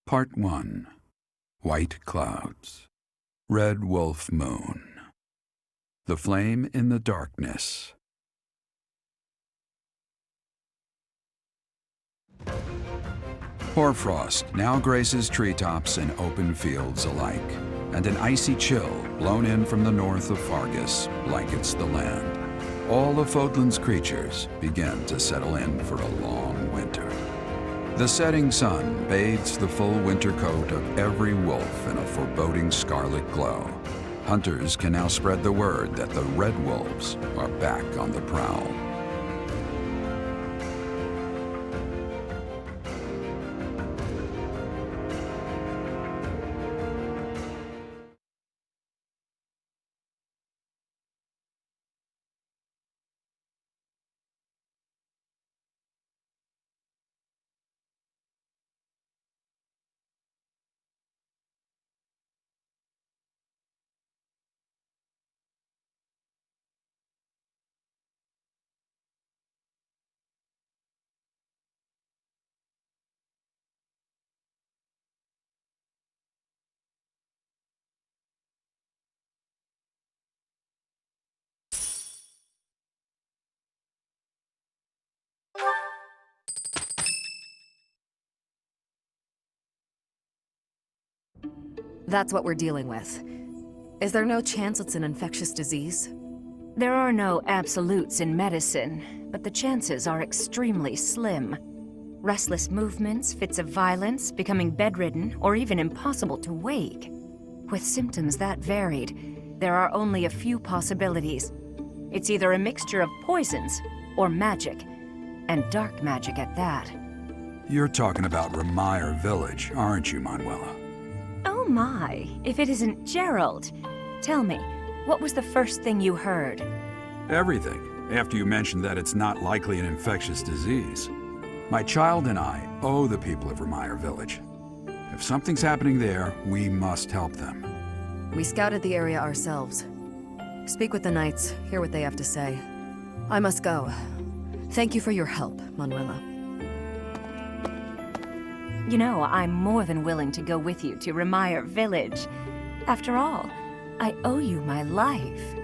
Part 1. White Clouds. Red Wolf Moon. The Flame in the Darkness. Hoarfrost now graces treetops and open fields alike, and an icy chill blown in from the north of Fargus blankets the land. All of Fodlan's creatures begin to settle in for a long winter. The setting sun bathes the full winter coat of every wolf in a foreboding scarlet glow. Hunters can now spread the word that the red wolves are back on the prowl. That's what we're dealing with. Is there no chance it's an infectious disease? There are no absolutes in medicine, but the chances are extremely slim. Restless movements, fits of violence, becoming bedridden, or even impossible to wake. With symptoms that varied, there are only a few possibilities. It's either a mixture of poisons or magic, and dark magic at that. You're talking about Remire Village, aren't you, Manuela? Oh my, if it isn't Gerald. Tell me, what was the first thing you heard? Everything, after you mentioned that it's not likely an infectious disease. My child and I owe the people of Remire Village. If something's happening there, we must help them. We scouted the area ourselves. Speak with the knights, hear what they have to say. I must go. Thank you for your help, Manuela. You know, I'm more than willing to go with you to Remire Village. After all, I owe you my life.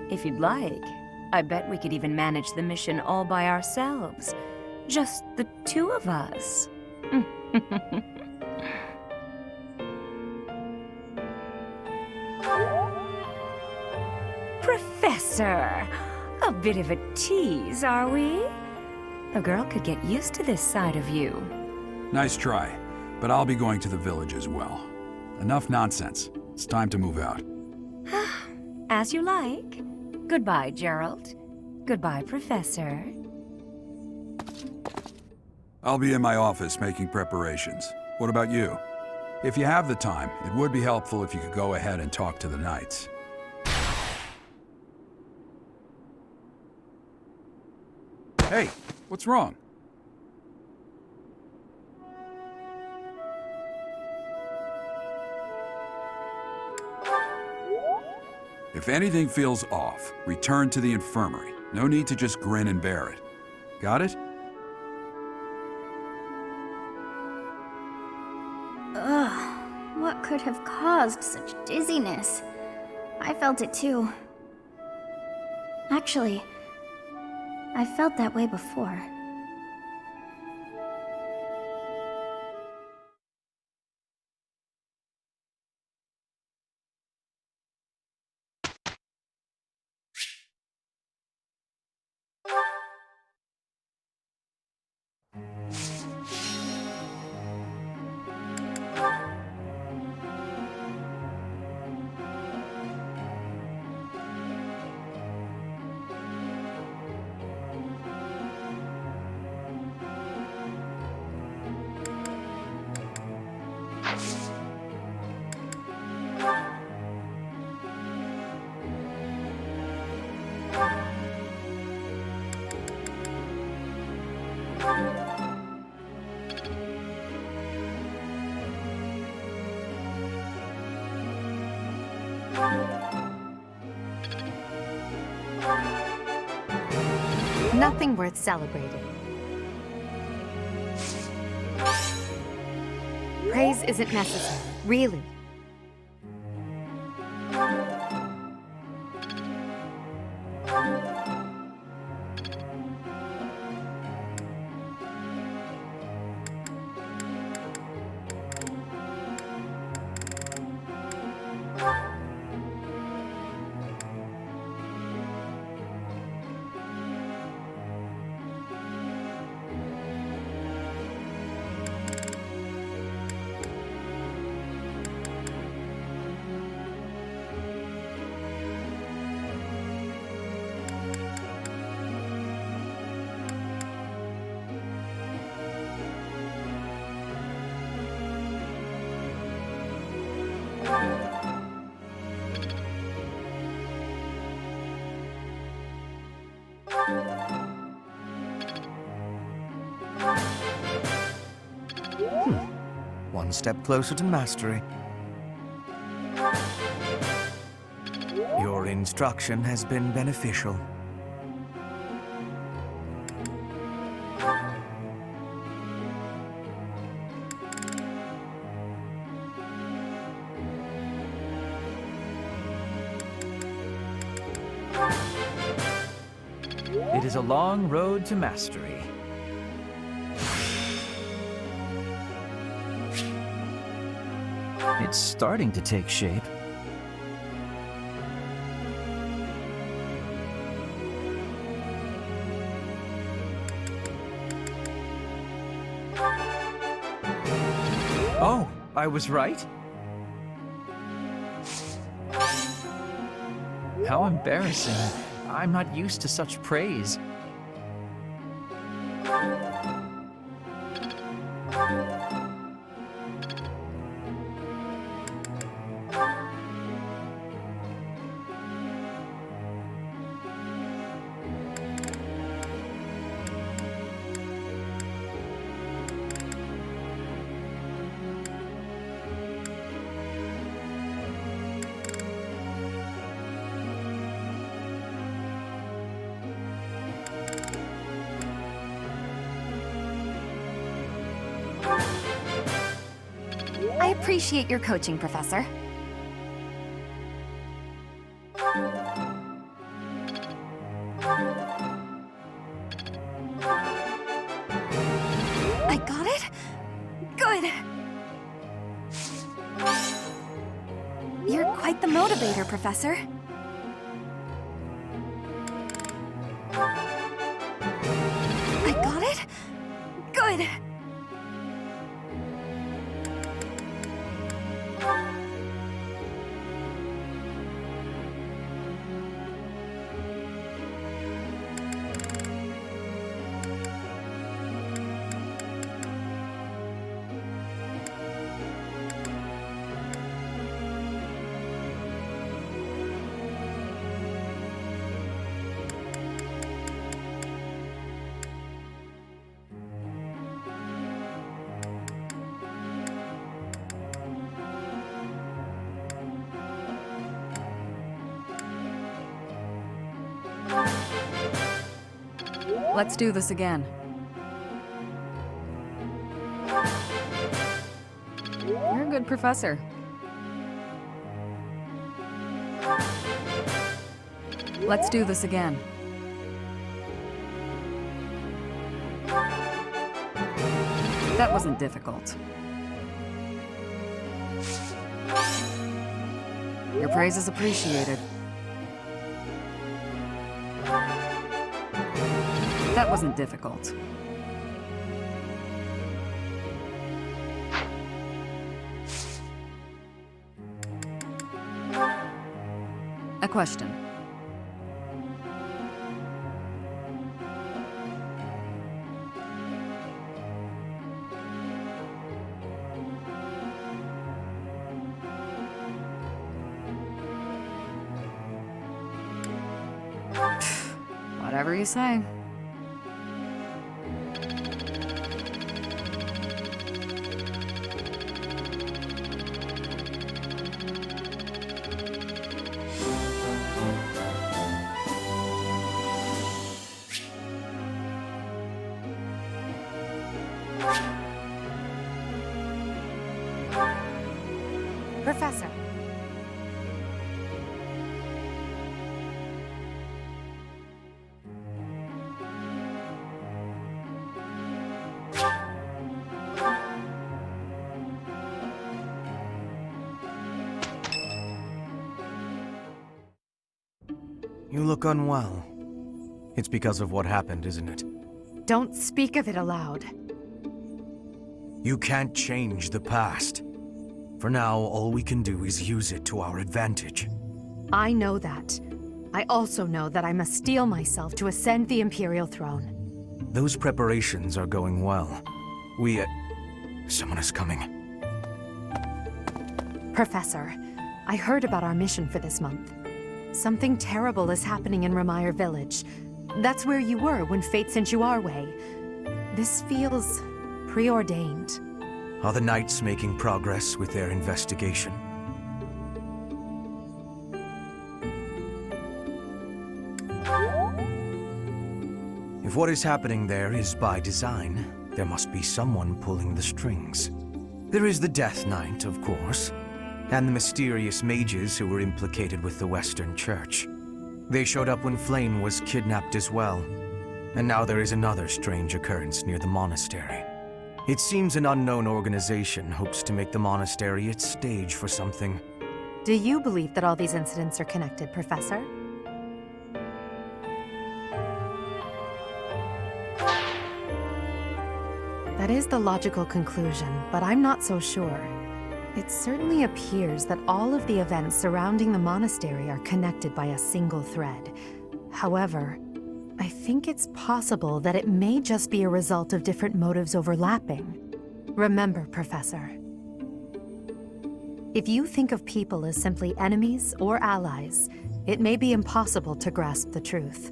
If you'd like, I bet we could even manage the mission all by ourselves. Just the two of us. Professor! A bit of a tease, are we? A girl could get used to this side of you. Nice try, but I'll be going to the village as well. Enough nonsense. It's time to move out. As you like. Goodbye, Gerald. Goodbye, Professor. I'll be in my office making preparations. What about you? If you have the time, it would be helpful if you could go ahead and talk to the knights. Hey, what's wrong? If anything feels off, return to the infirmary. No need to just grin and bear it. Got it? Ugh, what could have caused such dizziness? I felt it too. Actually, I felt that way before. Nothing worth celebrating. Praise isn't necessary, really. One step closer to mastery. Your instruction has been beneficial. It is a long road to mastery. It's starting to take shape. Oh, I was right? How embarrassing. I'm not used to such praise. I appreciate your coaching, Professor. I got it? Good! You're quite the motivator, Professor. I got it? Good! Let's do this again. You're a good professor. Let's do this again. That wasn't difficult. Your praise is appreciated. That wasn't difficult. A question. Whatever you say. Professor. You look unwell. It's because of what happened, isn't it? Don't speak of it aloud. You can't change the past. For now, all we can do is use it to our advantage. I know that. I also know that I must steel myself to ascend the Imperial throne. Those preparations are going well. Someone is coming. Professor, I heard about our mission for this month. Something terrible is happening in Ramire Village. That's where you were when fate sent you our way. This feels preordained. Are the Knights making progress with their investigation? If what is happening there is by design, there must be someone pulling the strings. There is the Death Knight, of course, and the mysterious mages who were implicated with the Western Church. They showed up when Flame was kidnapped as well, and now there is another strange occurrence near the monastery. It seems an unknown organization hopes to make the monastery its stage for something. Do you believe that all these incidents are connected, Professor? That is the logical conclusion, but I'm not so sure. It certainly appears that all of the events surrounding the monastery are connected by a single thread. However, I think it's possible that it may just be a result of different motives overlapping. Remember, Professor, if you think of people as simply enemies or allies, it may be impossible to grasp the truth.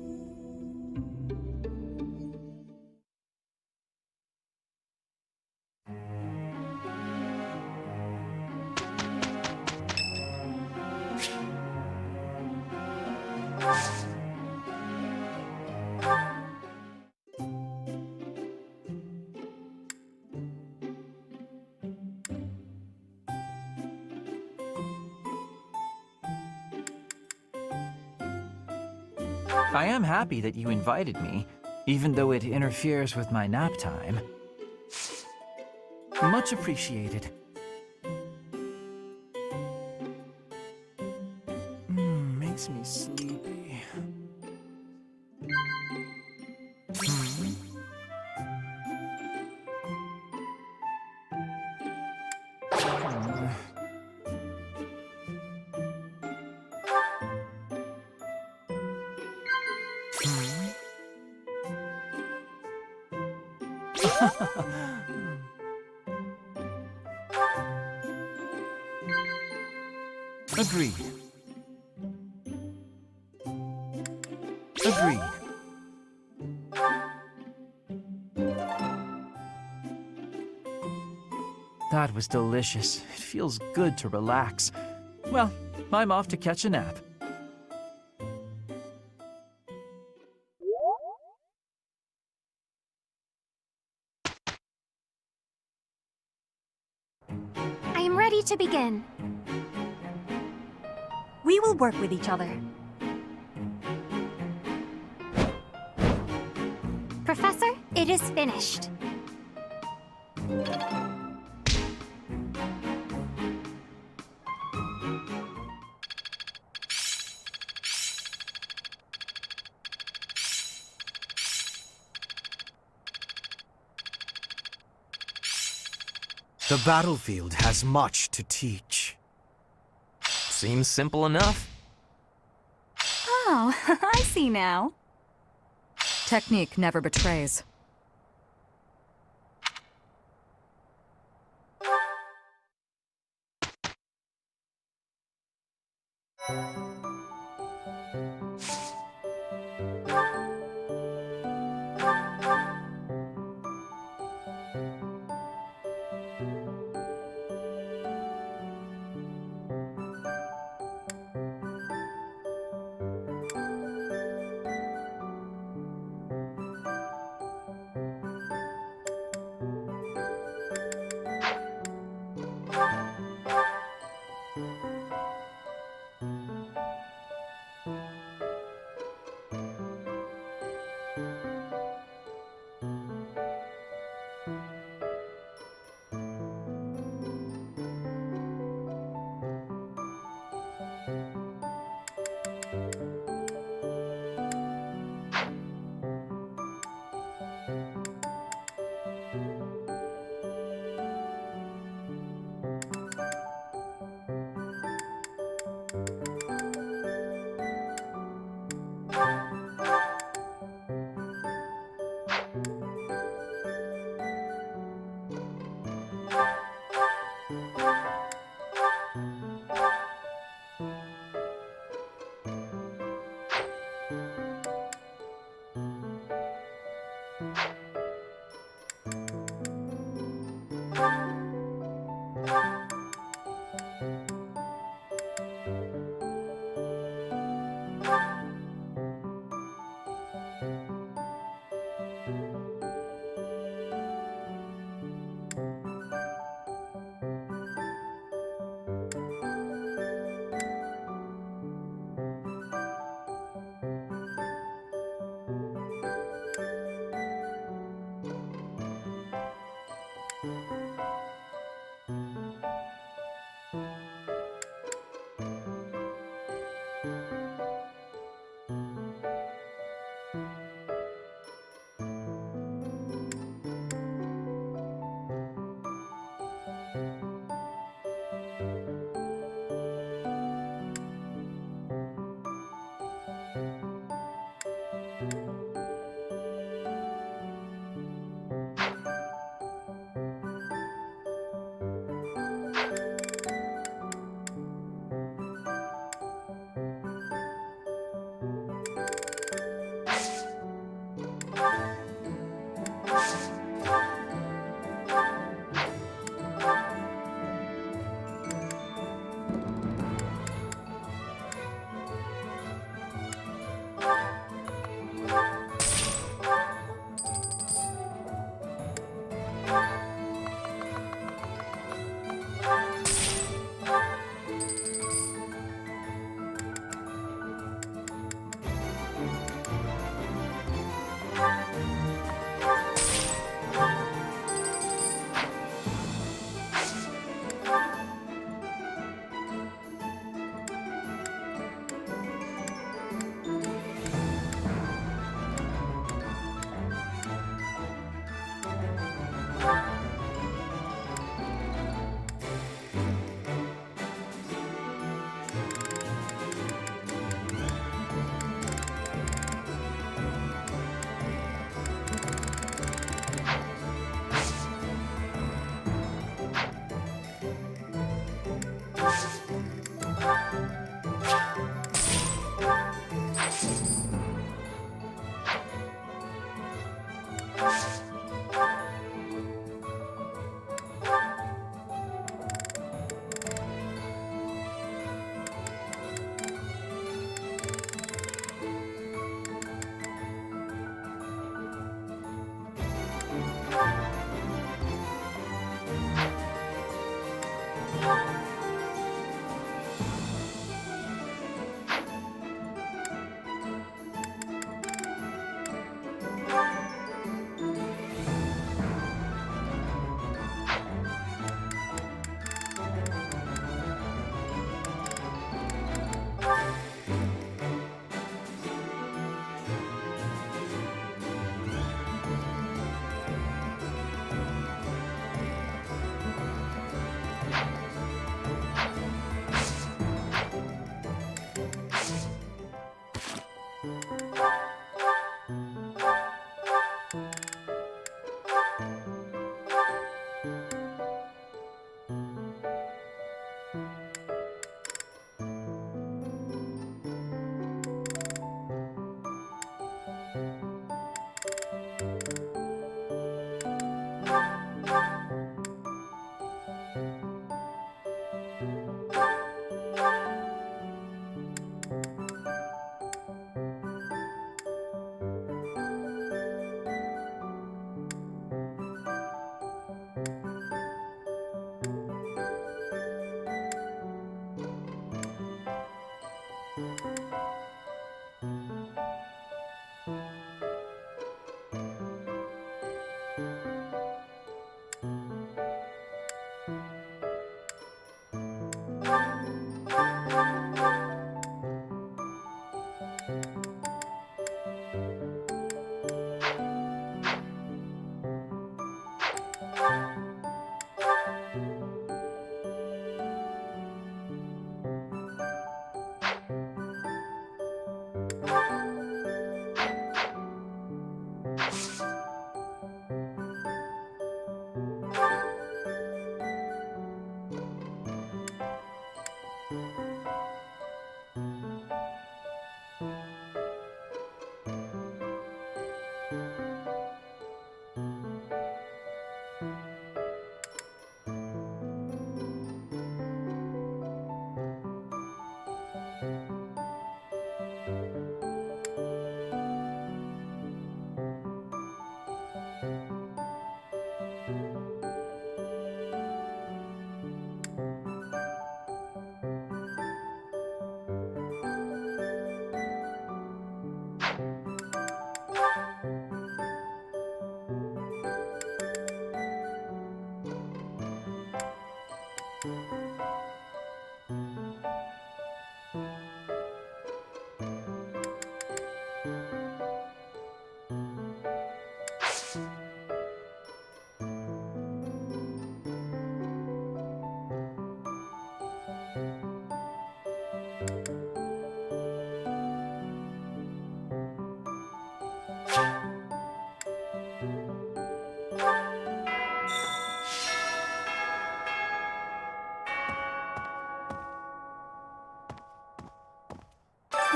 I am happy that you invited me, even though it interferes with my nap time. Much appreciated. Makes me sleepy. Agreed. Agreed. That was delicious. It feels good to relax. Well, I'm off to catch a nap. I am ready to begin. We will work with each other. Professor, it is finished. The battlefield has much to teach. Seems simple enough. Oh, I see now. Technique never betrays.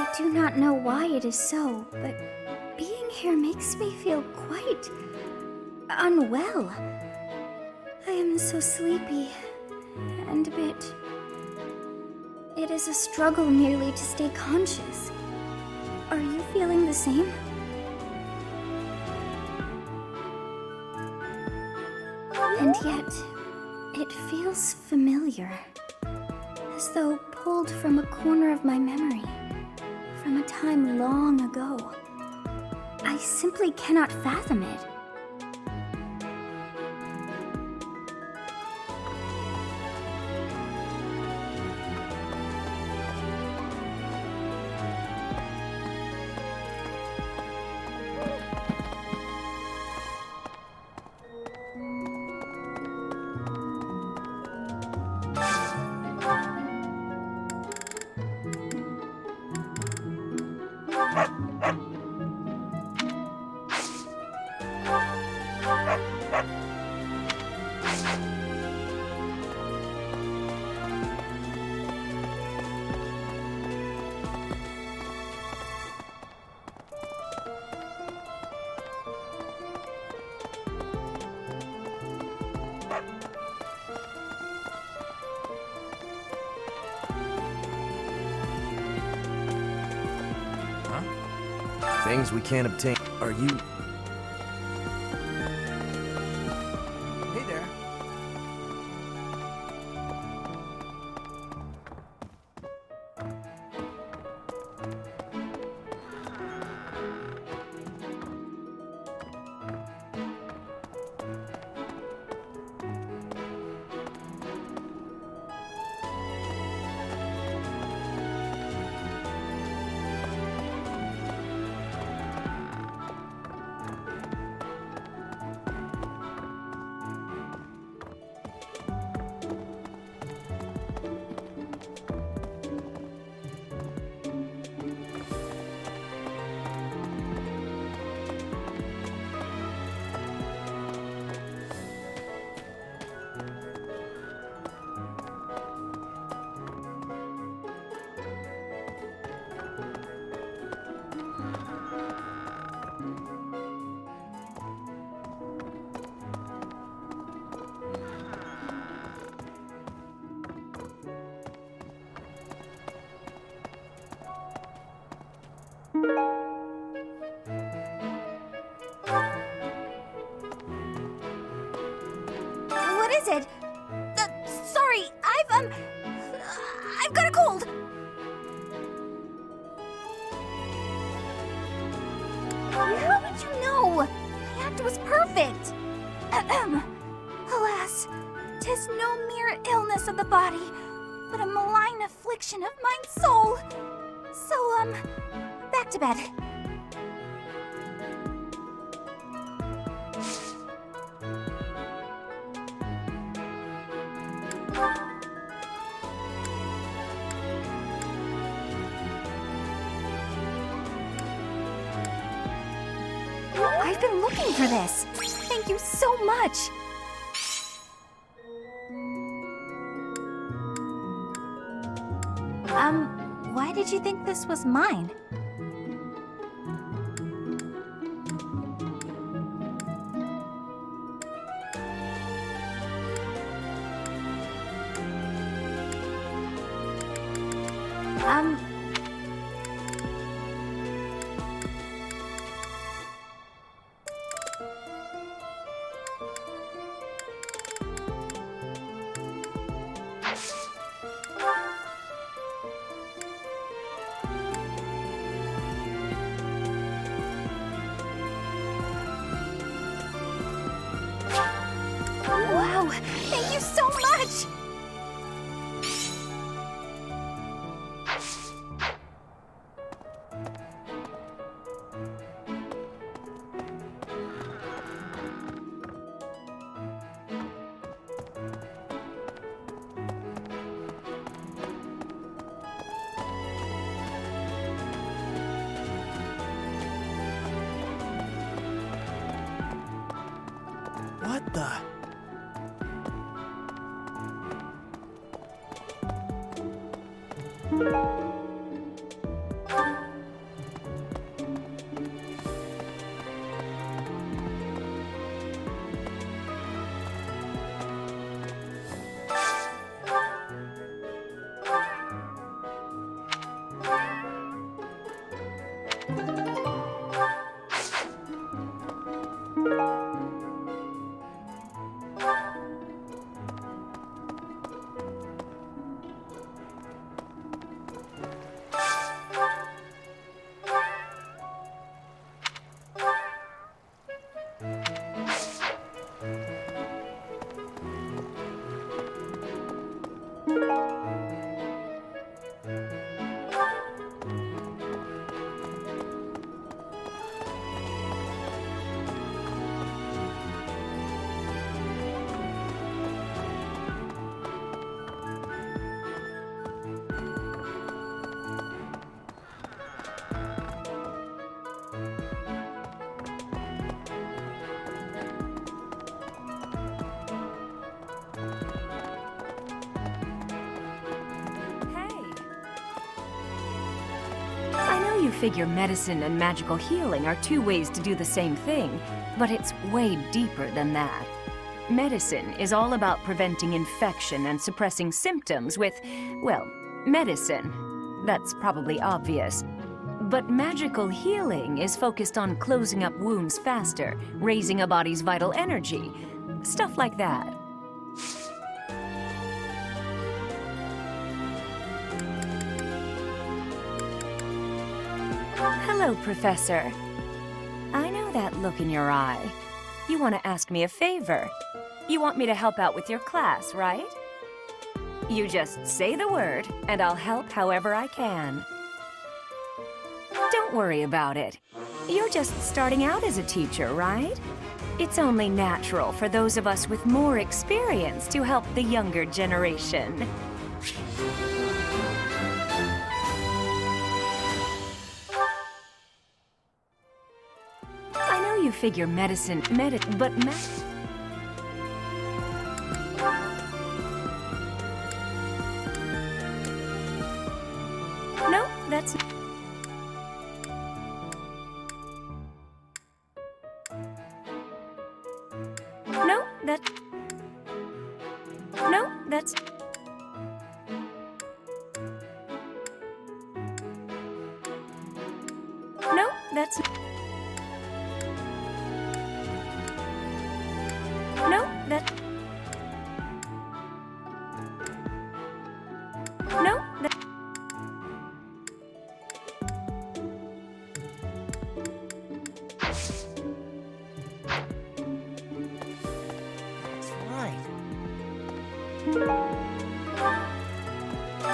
I do not know why it is so, but being here makes me feel quite unwell. I am so sleepy and a bit... It is a struggle nearly to stay conscious. Are you feeling the same? And yet, it feels familiar. As though pulled from a corner of my memory. From a time long ago. I simply cannot fathom it. Things we can't obtain. Are you... Hey there. What is it? Sorry, I've got a cold! How did you know? My act was perfect! Alas, 'tis no mere illness of the body, but a malign affliction of mine soul. So, back to bed. I've been looking for this. Thank you so much. Why did you think this was mine? Wow, thank you so much! What the... figure medicine and magical healing are two ways to do the same thing, but it's way deeper than that. Medicine is all about preventing infection and suppressing symptoms with, well, medicine. That's probably obvious. But magical healing is focused on closing up wounds faster, raising a body's vital energy, stuff like that. Hello, Professor. I know that look in your eye. You want to ask me a favor. You want me to help out with your class, right? You just say the word, and I'll help however I can. Don't worry about it. You're just starting out as a teacher, right? It's only natural for those of us with more experience to help the younger generation. I know you figure medicine, but no, that's... No, that's... No, that's... No, that's... No, that... No, that...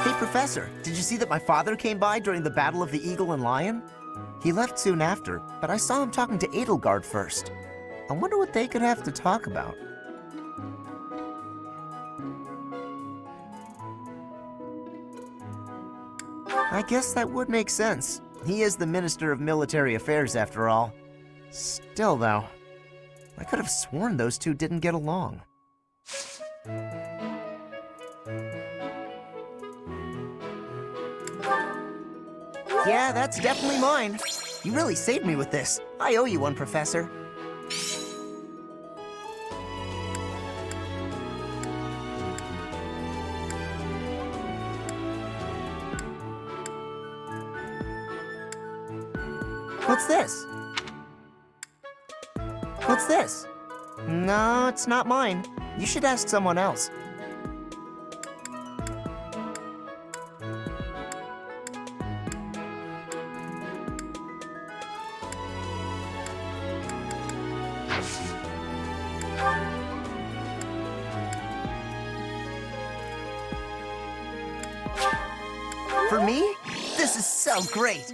Hey, Professor, did you see that my father came by during the Battle of the Eagle and Lion? He left soon after, but I saw him talking to Edelgard first. I wonder what they could have to talk about. I guess that would make sense. He is the Minister of Military Affairs, after all. Still, though, I could have sworn those two didn't get along. Yeah, that's definitely mine. You really saved me with this. I owe you one, Professor. What's this? What's this? No, it's not mine. You should ask someone else. For me? This is so great!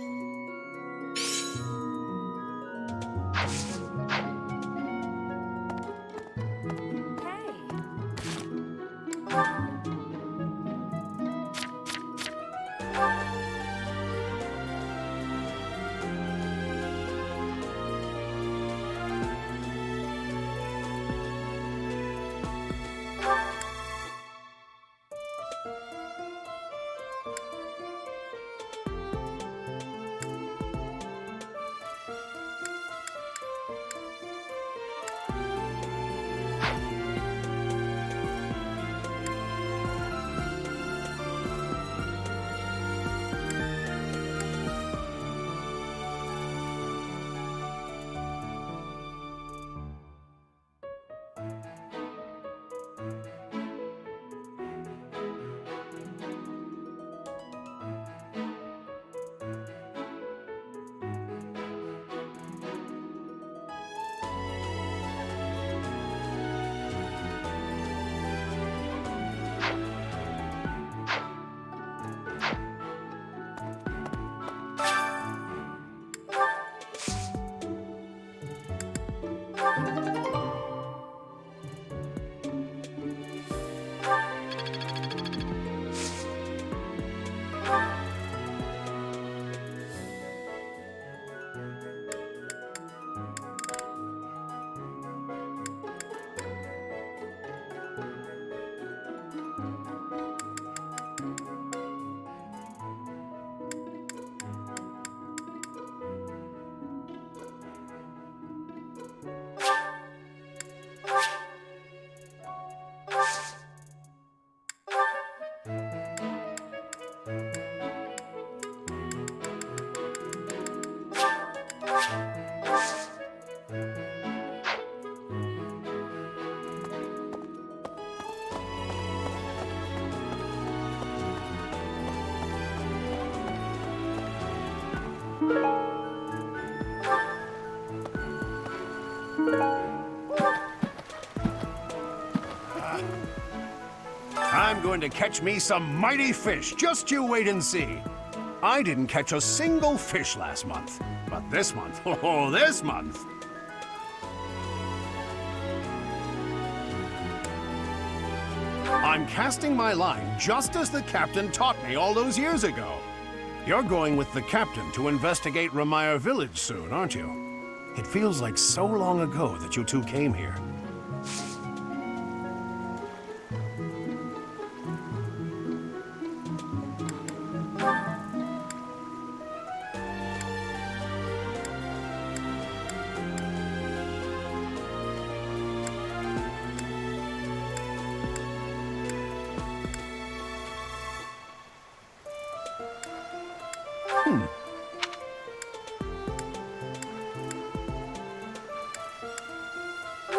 I'm going to catch me some mighty fish. Just you wait and see. I didn't catch a single fish last month. But this month, oh, this month. I'm casting my line just as the captain taught me all those years ago. You're going with the captain to investigate Ramire Village soon, aren't you? It feels like so long ago that you two came here.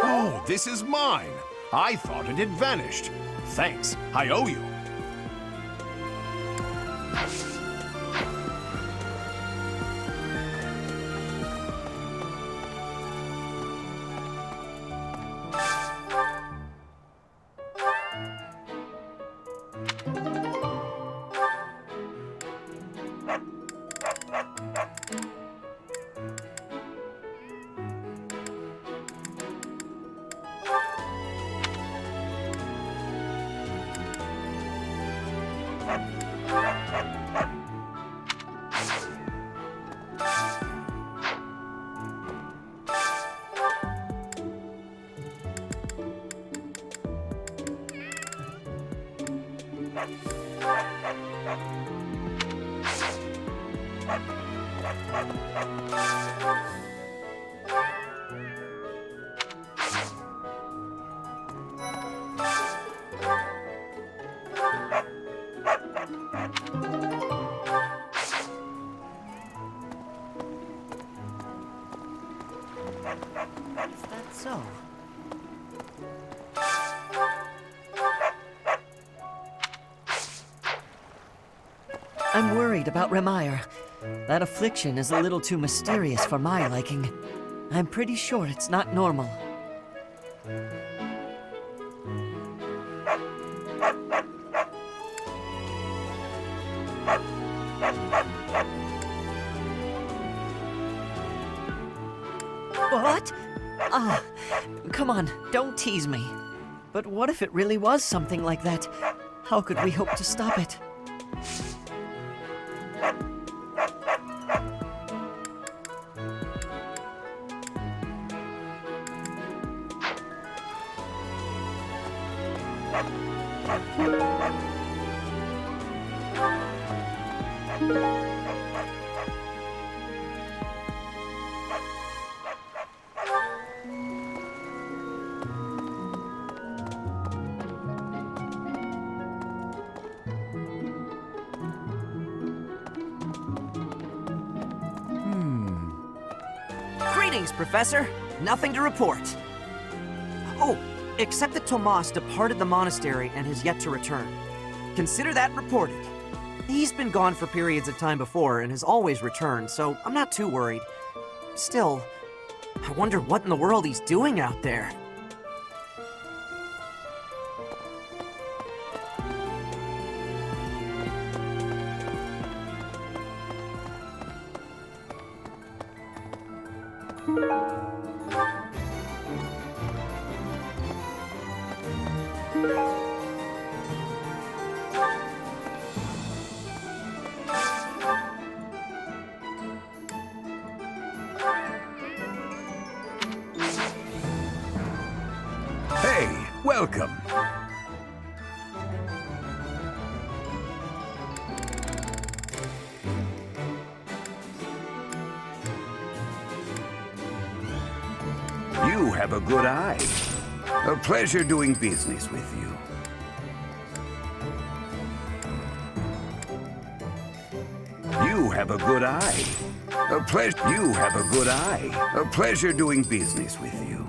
Oh, this is mine. I thought it had vanished. Thanks, I owe you. Is that so? I'm worried about Ramire. That affliction is a little too mysterious for my liking. I'm pretty sure it's not normal. What? Ah, come on, don't tease me. But what if it really was something like that? How could we hope to stop it? Greetings, Professor. Nothing to report. Oh, except that Tomas departed the monastery and has yet to return. Consider that reported. He's been gone for periods of time before and has always returned, so I'm not too worried. Still, I wonder what in the world he's doing out there. Hey, welcome. You have a good eye. A pleasure doing business with you. You have a good eye. A pleasure. You have a good eye. A pleasure doing business with you.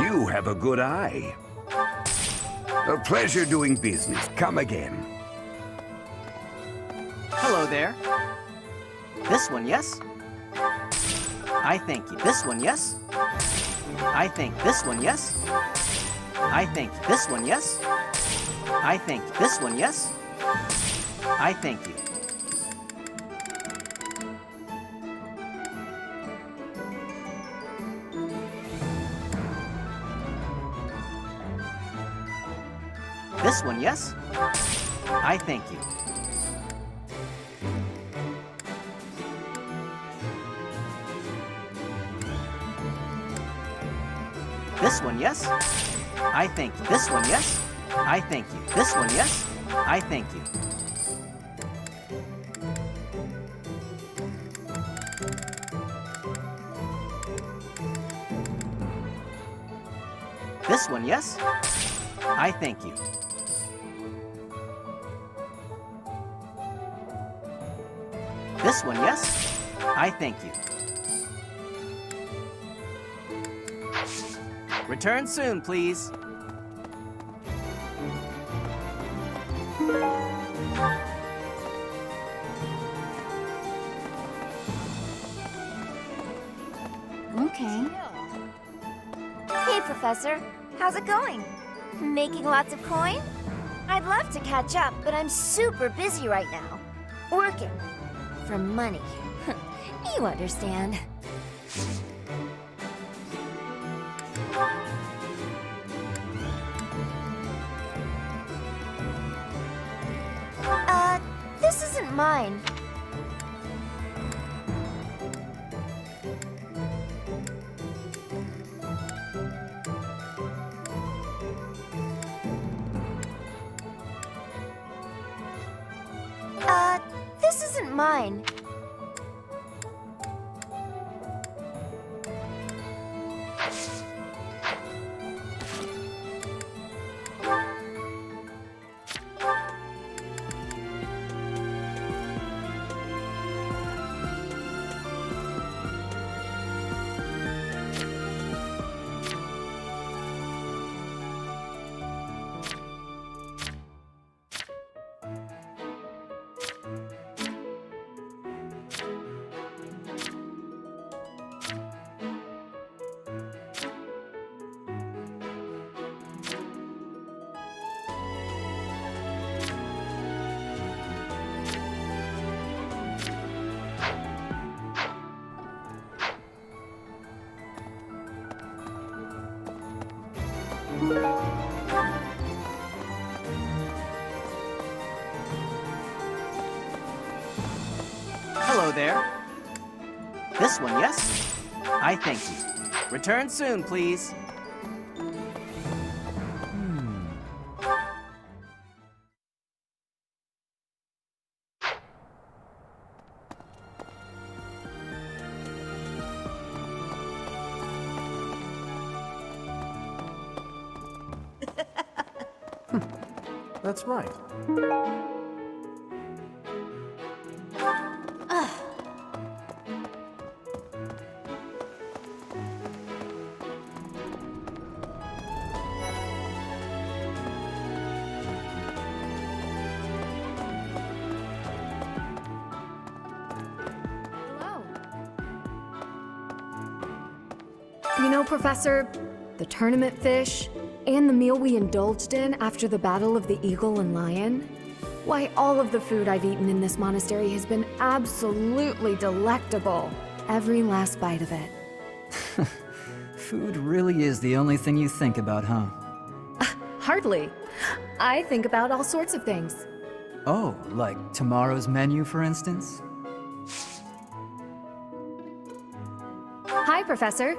You have a good eye. A pleasure doing business. Come again. Hello there. This one, yes? I thank you. This one, yes? I think this one, yes. I think this one, yes. I think this one, yes. I thank you. This one, yes. I thank you. This one, yes. I thank you. This one, yes. I thank you. This one, yes. I thank you. This one, yes. I thank you. This one, yes. I thank you. Return soon, please. Okay. Hey, Professor. How's it going? Making lots of coin? I'd love to catch up, but I'm super busy right now. Working. For money. You understand. This isn't mine. This isn't mine. Hello there. This one, yes? I thank you. Return soon, please. That's right. You know, Professor, the tournament fish, and the meal we indulged in after the Battle of the Eagle and Lion? Why, all of the food I've eaten in this monastery has been absolutely delectable. Every last bite of it. Food really is the only thing you think about, huh? Hardly. I think about all sorts of things. Oh, like tomorrow's menu, for instance? Hi, Professor.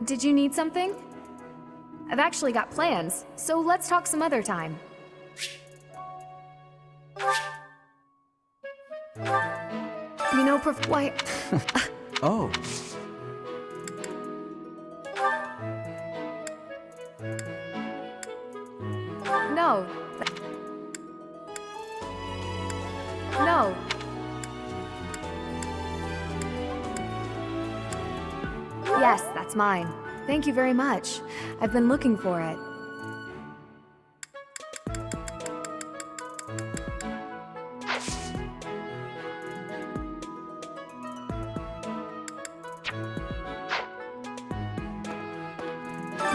Did you need something? I've actually got plans, so let's talk some other time. You know, why? Oh. No. No. Yes, that's mine. Thank you very much. I've been looking for it.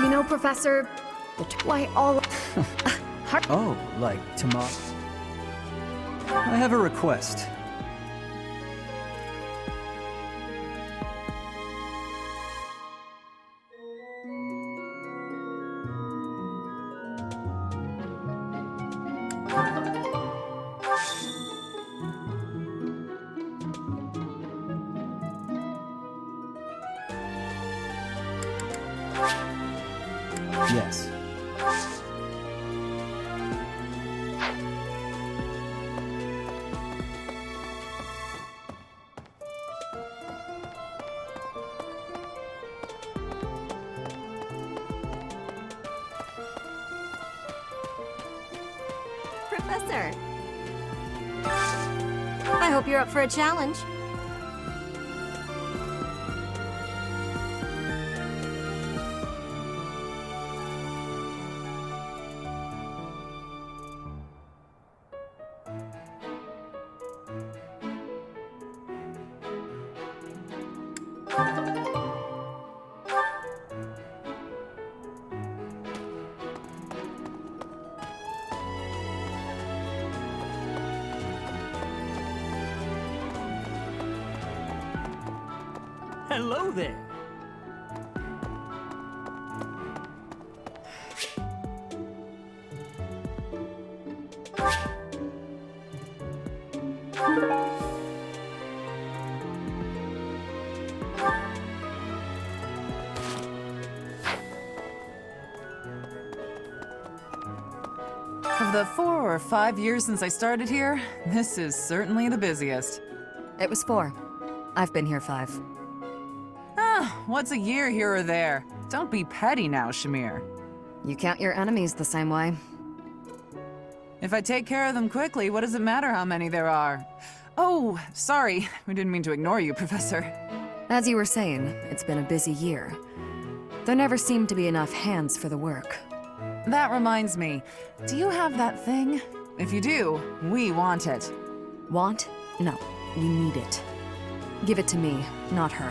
You know, Professor, why all... Oh, like tomorrow? I have a request. Yes. Professor! I hope you're up for a challenge. Hello there. Of the 4 or 5 years since I started here, this is certainly the busiest. It was 4. I've been here 5. What's a year here or there? Don't be petty now, Shamir. You count your enemies the same way. If I take care of them quickly, what does it matter how many there are? Oh, sorry. We didn't mean to ignore you, Professor. As you were saying, it's been a busy year. There never seemed to be enough hands for the work. That reminds me. Do you have that thing? If you do, we want it. Want? No. You need it. Give it to me, not her.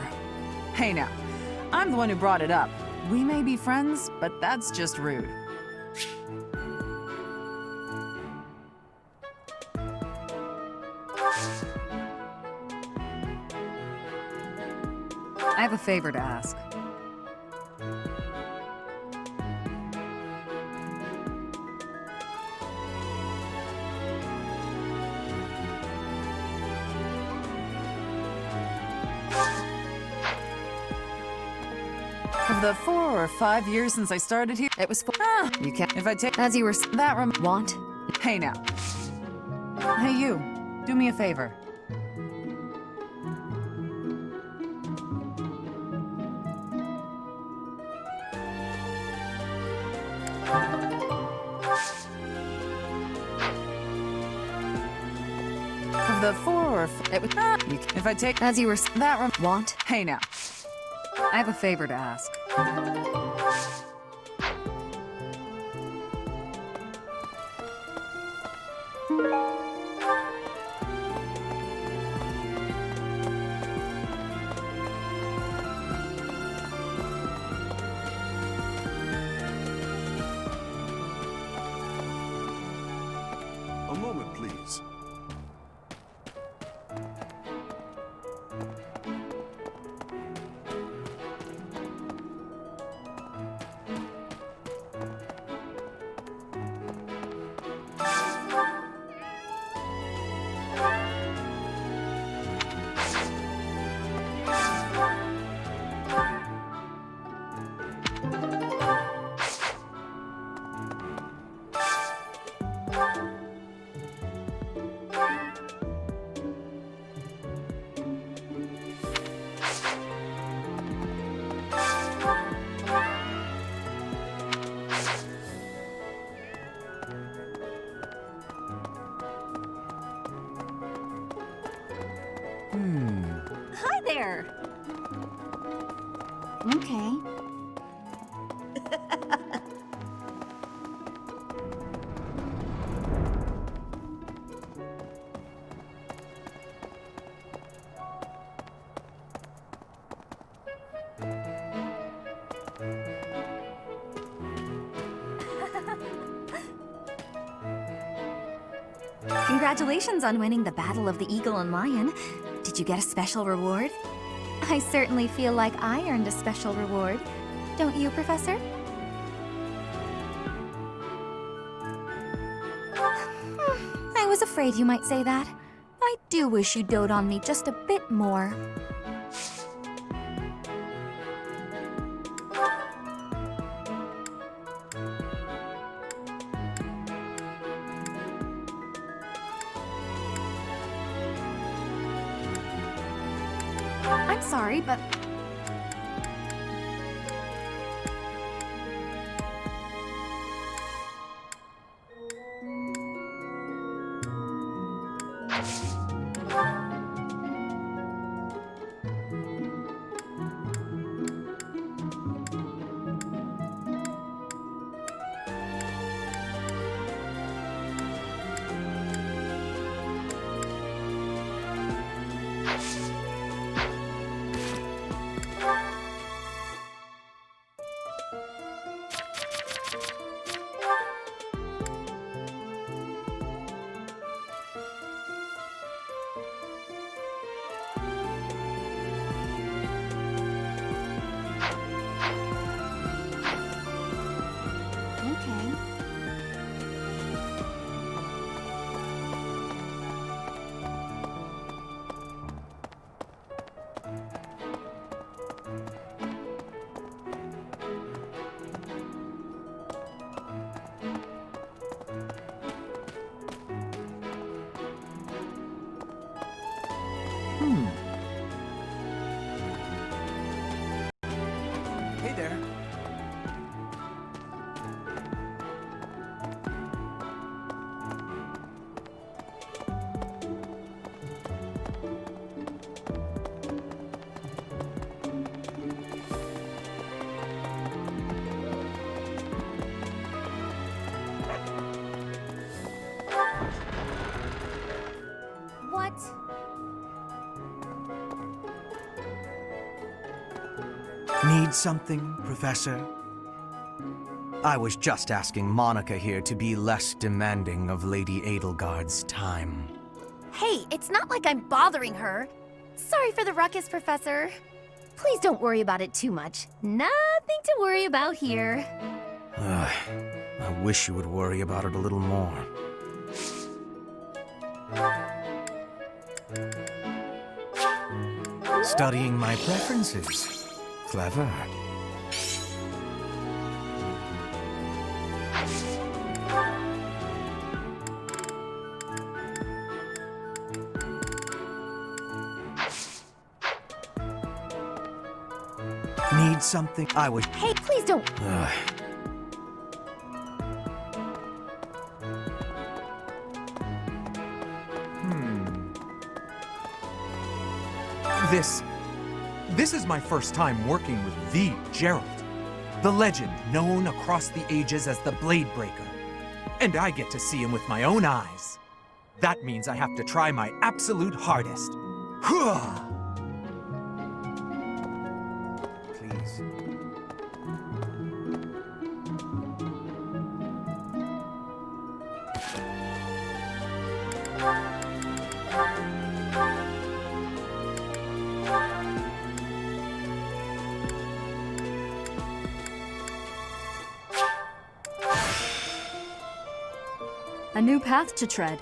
Hey now, I'm the one who brought it up. We may be friends, but that's just rude. I have a favor to ask. Of the 4 or 5 years since I started here, it was 4. You can't. If I take As you were that want. Hey now. Hey you, do me a favor. Of the 4 or it was if I take as you were that want. Hey now. I have a favor to ask. A moment, please. Hi there! Okay. Congratulations on winning the Battle of the Eagle and Lion. Did you get a special reward? I certainly feel like I earned a special reward. Don't you, Professor? I was afraid you might say that. I do wish you'd dote on me just a bit more. I'm sorry, but... Hey there. What? Need something, Professor? I was just asking Monica here to be less demanding of Lady Edelgard's time. Hey, it's not like I'm bothering her. Sorry for the ruckus, Professor. Please don't worry about it too much. Nothing to worry about here. I wish you would worry about it a little more. Studying my preferences. Clever. Need something? I was... Hey, please don't... This is my first time working with the Gerald, the legend known across the ages as the Blade Breaker. And I get to see him with my own eyes. That means I have to try my absolute hardest. Please. A new path to tread.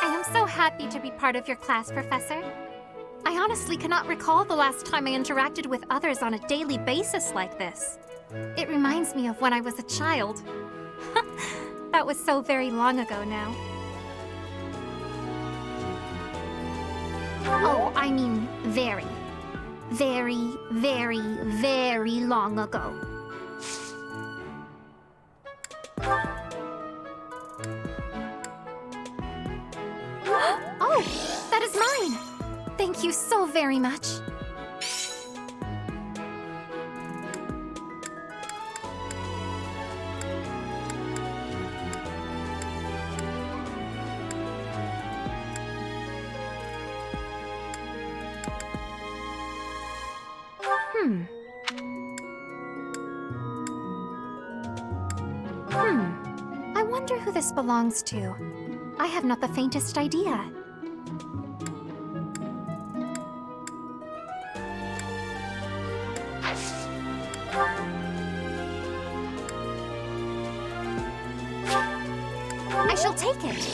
I am so happy to be part of your class, Professor. I honestly cannot recall the last time I interacted with others on a daily basis like this. It reminds me of when I was a child. That was so very long ago now. Oh, I mean very, very, very, very long ago. Oh, that is mine! Thank you so very much. I wonder who this belongs to. I have not the faintest idea. I shall take it.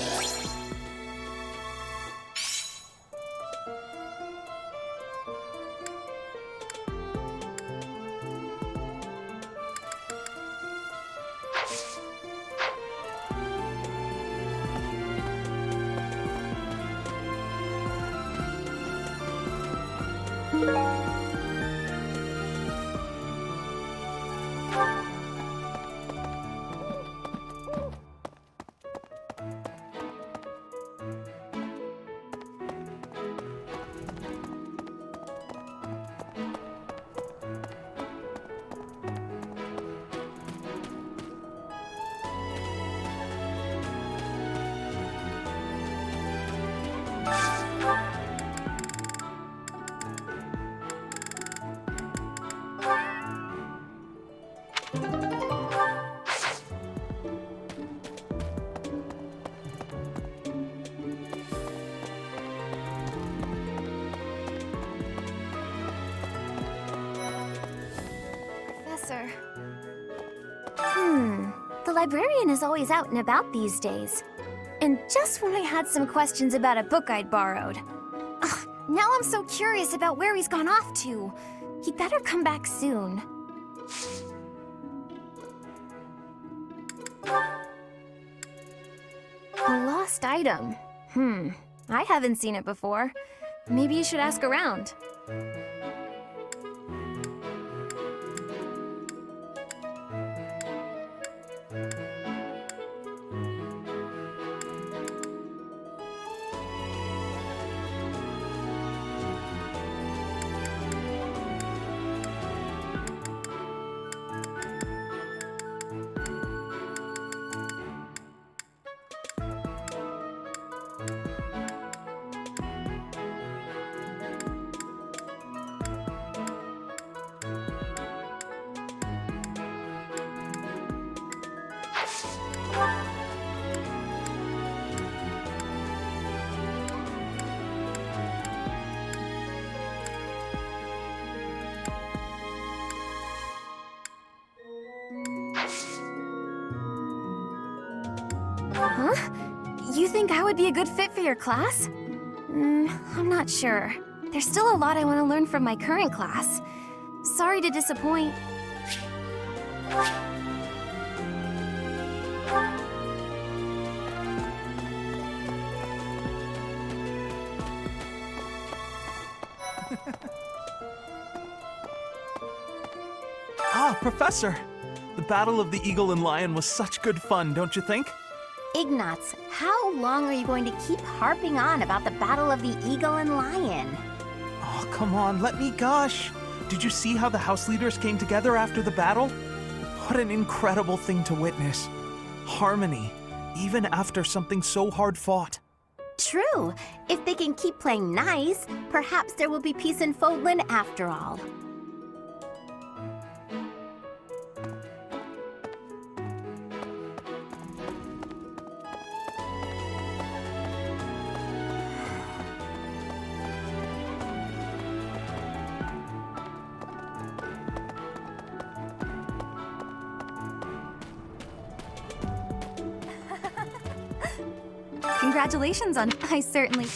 Professor. The librarian is always out and about these days. And just when I had some questions about a book I'd borrowed. Ugh, now I'm so curious about where he's gone off to. He'd better come back soon. A lost item. I haven't seen it before. Maybe you should ask around. Huh? You think I would be a good fit for your class? I'm not sure. There's still a lot I want to learn from my current class. Sorry to disappoint. Ah, Professor, the Battle of the Eagle and Lion was such good fun, don't you think? Ignatz, how long are you going to keep harping on about the Battle of the Eagle and Lion? Oh, come on, let me gush. Did you see how the house leaders came together after the battle? What an incredible thing to witness. Harmony, even after something so hard fought. True. If they can keep playing nice, perhaps there will be peace in Fodlan after all. Congratulations on... I certainly...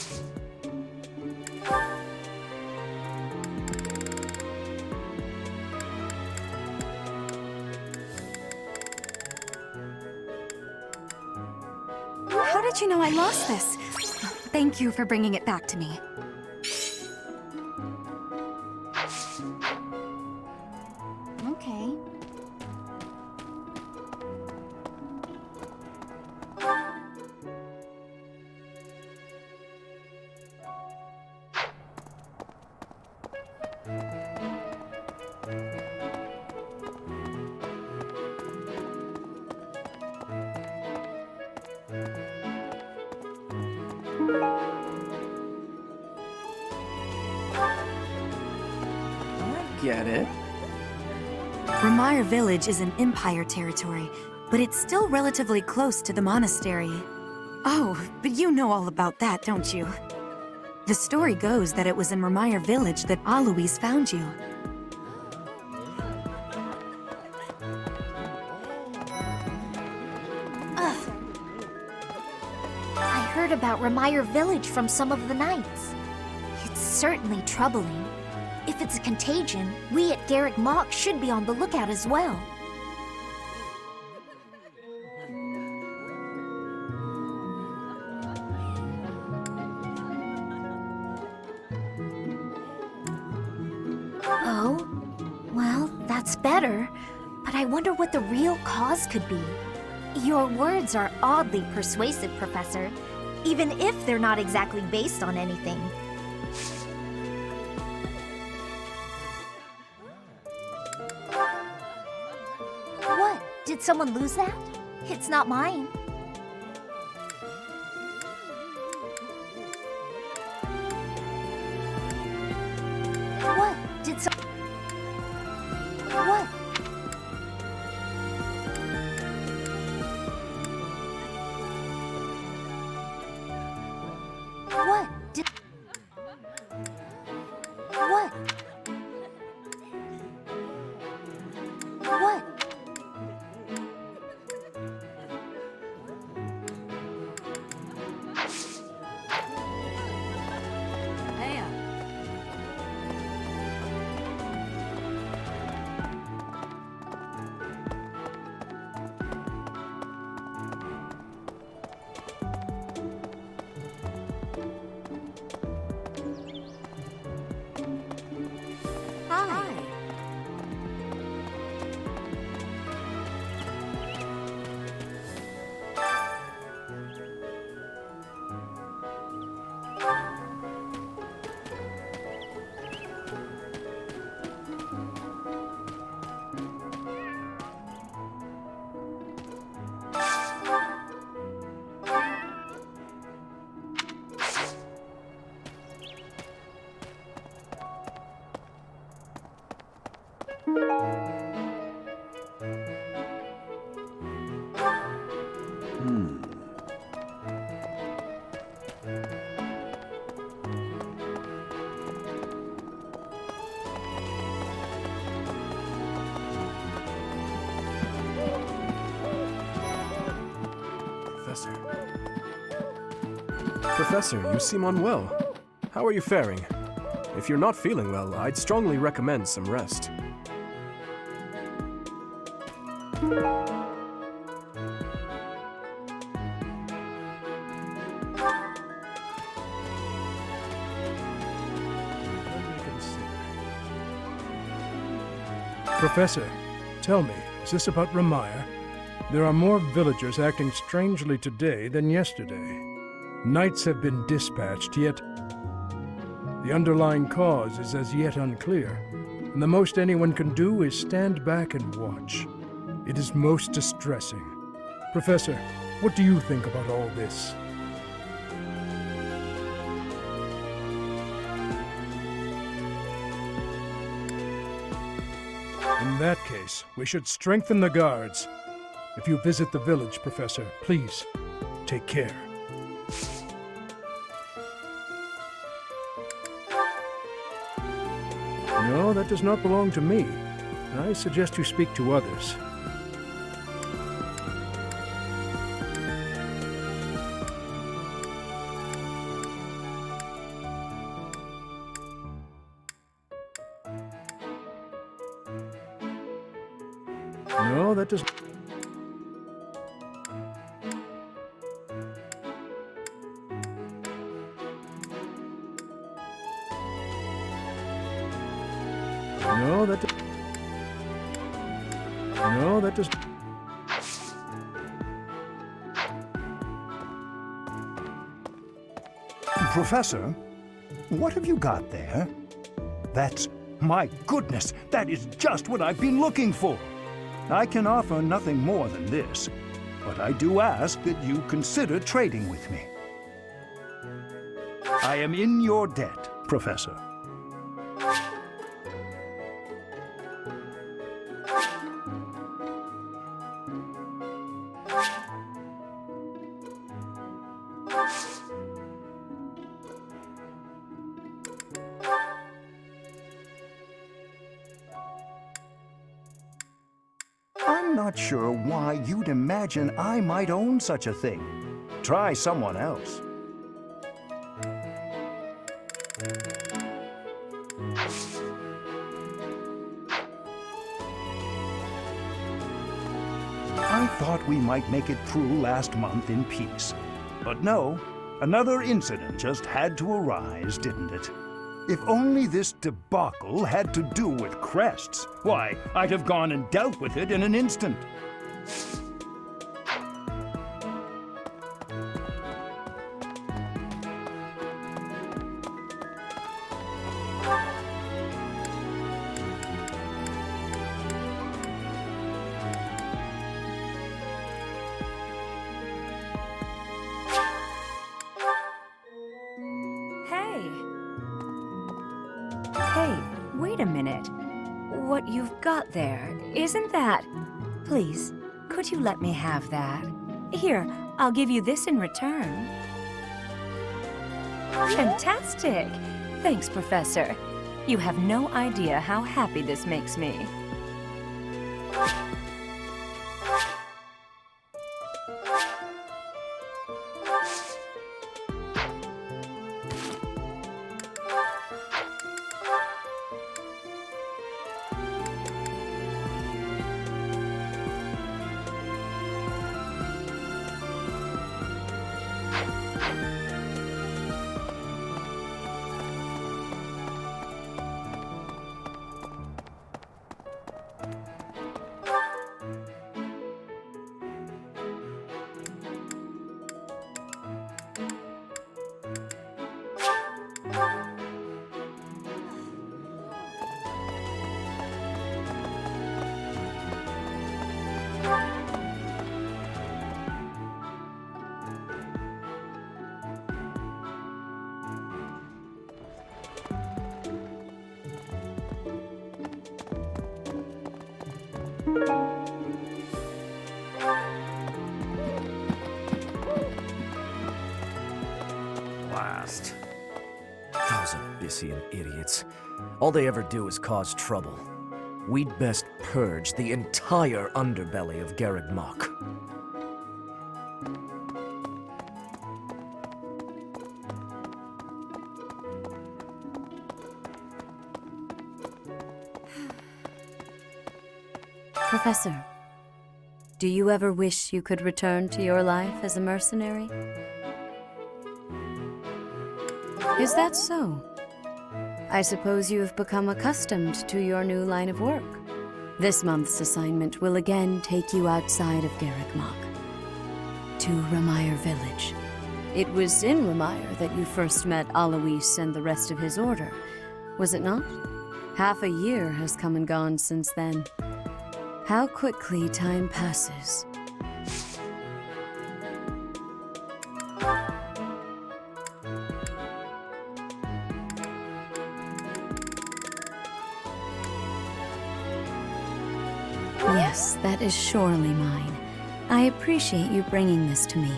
How did you know I lost this? Thank you for bringing it back to me. Okay. Get it? Remire Village is in Empire territory, but it's still relatively close to the monastery. Oh, but you know all about that, don't you? The story goes that it was in Remire Village that Alois found you. Ugh. I heard about Remire Village from some of the knights. It's certainly troubling. If it's a contagion, we at Garrick Mach should be on the lookout as well. Oh? Well, that's better. But I wonder what the real cause could be. Your words are oddly persuasive, Professor, even if they're not exactly based on anything. What? Did someone lose that? It's not mine. What? Did some... What? What? Did... What? What? Professor, you seem unwell. How are you faring? If you're not feeling well, I'd strongly recommend some rest. Professor, Tell me, is this about Remire? There are more villagers acting strangely today than yesterday. Knights have been dispatched, yet the underlying cause is as yet unclear, and the most anyone can do is stand back and watch. It is most distressing. Professor, what do you think about all this? In that case, we should strengthen the guards. If you visit the village, Professor, please, take care. No, that does not belong to me. I suggest you speak to others. No, that does... No, that does... No, that does... Professor, what have you got there? That's... My goodness, that is just what I've been looking for. I can offer nothing more than this, but I do ask that you consider trading with me. I am in your debt, Professor. I'm not sure why you'd imagine I might own such a thing. Try someone else. I thought we might make it through last month in peace. But no, another incident just had to arise, didn't it? If only this debacle had to do with crests, why, I'd have gone and dealt with it in an instant. Hey, wait a minute. What you've got there, isn't that... Please, could you let me have that? Here, I'll give you this in return. Fantastic! Thanks, Professor. You have no idea how happy this makes me. Blast. Those Abyssian idiots. All they ever do is cause trouble. We'd best purge the entire underbelly of Garreg Mach. Professor, do you ever wish you could return to your life as a mercenary? Is that so? I suppose you have become accustomed to your new line of work. This month's assignment will again take you outside of Garreg to Remire Village. It was in Remire that you first met Alois and the rest of his order, was it not? Half a year has come and gone since then. How quickly time passes. Yes, that is surely mine. I appreciate you bringing this to me.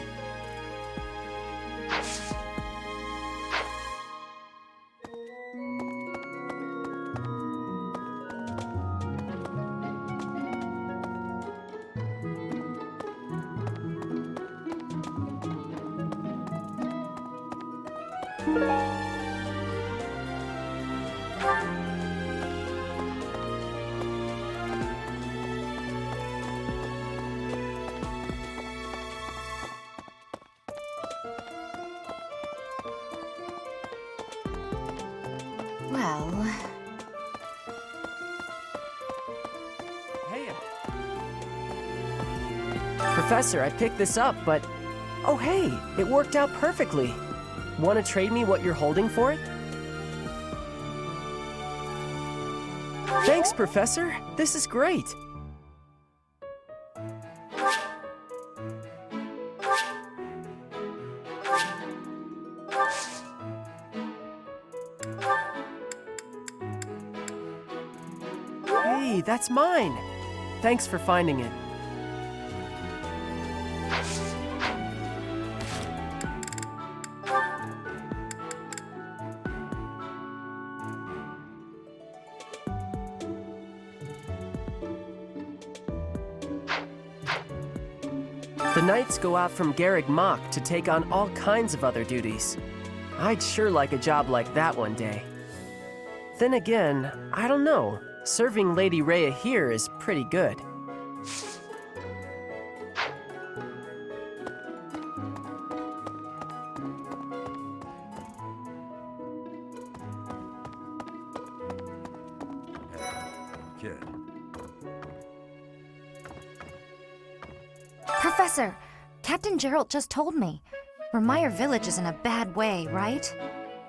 Well... Hey. Professor, I picked this up, but... Oh hey, it worked out perfectly. Want to trade me what you're holding for it? Thanks, Professor. This is great. Hey, that's mine. Thanks for finding it. The knights go out from Garreg Mach to take on all kinds of other duties. I'd sure like a job like that one day. Then again, I don't know. Serving Lady Rhea here is pretty good. Kid. Professor, Captain Gerald just told me. Remire Village is in a bad way, right?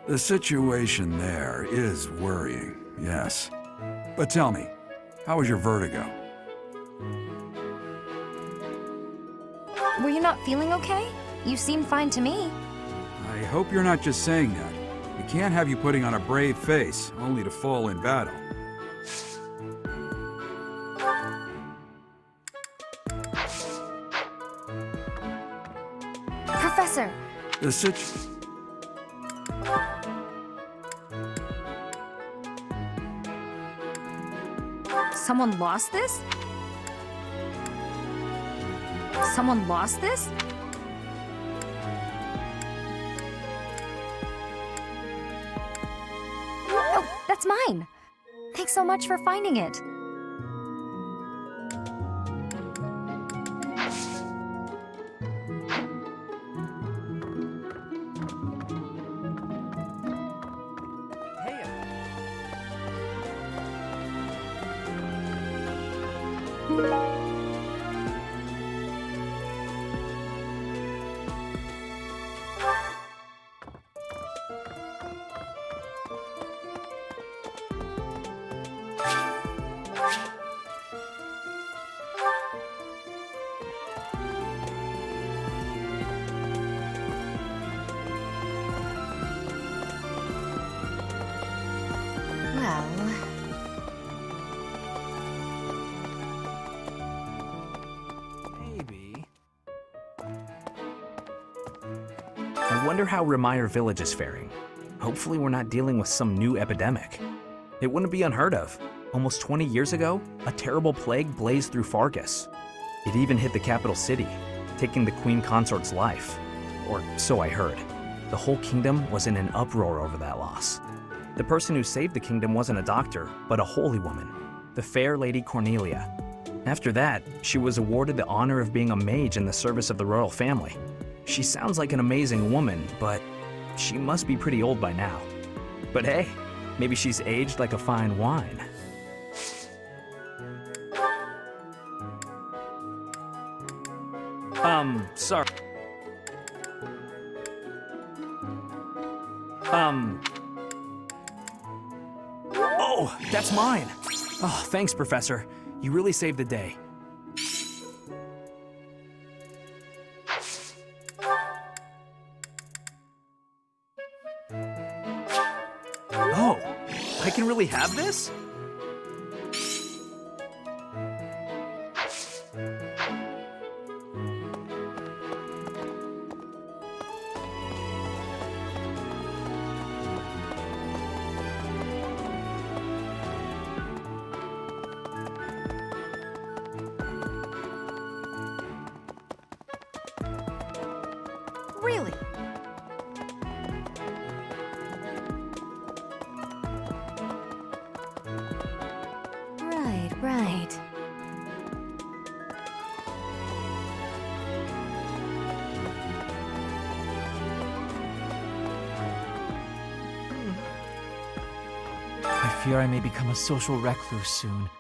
The situation there is worrying, yes. But tell me, how was your vertigo? Were you not feeling okay? You seemed fine to me. I hope you're not just saying that. We can't have you putting on a brave face, only to fall in battle. Professor! The situ- Someone lost this? Someone lost this? Oh, that's mine! Thanks so much for finding it. Well... Maybe. I wonder how Remire Village is faring. Hopefully we're not dealing with some new epidemic. It wouldn't be unheard of. Almost 20 years ago, a terrible plague blazed through Fargus. It even hit the capital city, taking the Queen Consort's life. Or so I heard. The whole kingdom was in an uproar over that loss. The person who saved the kingdom wasn't a doctor, but a holy woman, the fair Lady Cornelia. After that, she was awarded the honor of being a mage in the service of the royal family. She sounds like an amazing woman, but she must be pretty old by now. But hey, maybe she's aged like a fine wine. Sorry. Oh, that's mine! Oh, thanks, Professor. You really saved the day. Oh, I can really have this? Really? Right. I fear I may become a social recluse soon.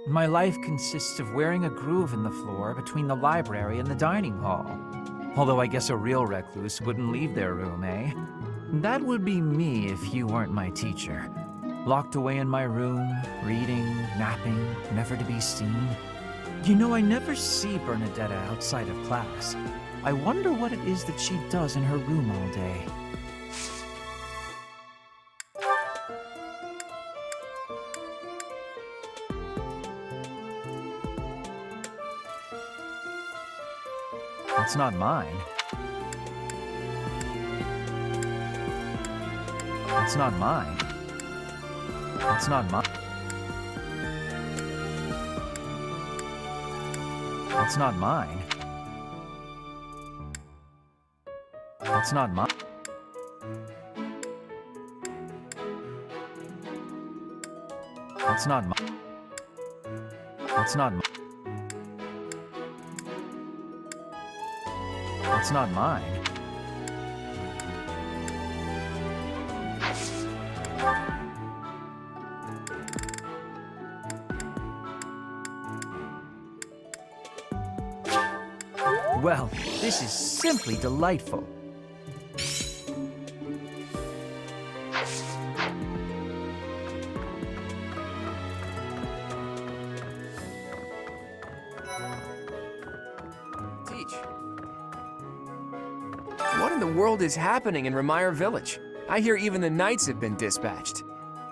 My life consists of wearing a groove in the floor between the library and the dining hall. Although I guess a real recluse wouldn't leave their room, eh? That would be me if you weren't my teacher. Locked away in my room, reading, napping, never to be seen. You know, I never see Bernadetta outside of class. I wonder what it is that she does in her room all day. That's not mine. That's not mine. That's not mine. That's not mine. That's not mine. That's not mine. That's not mine. That's not mine. Well, this is simply delightful. What in the world is happening in Remire Village? I hear even the knights have been dispatched.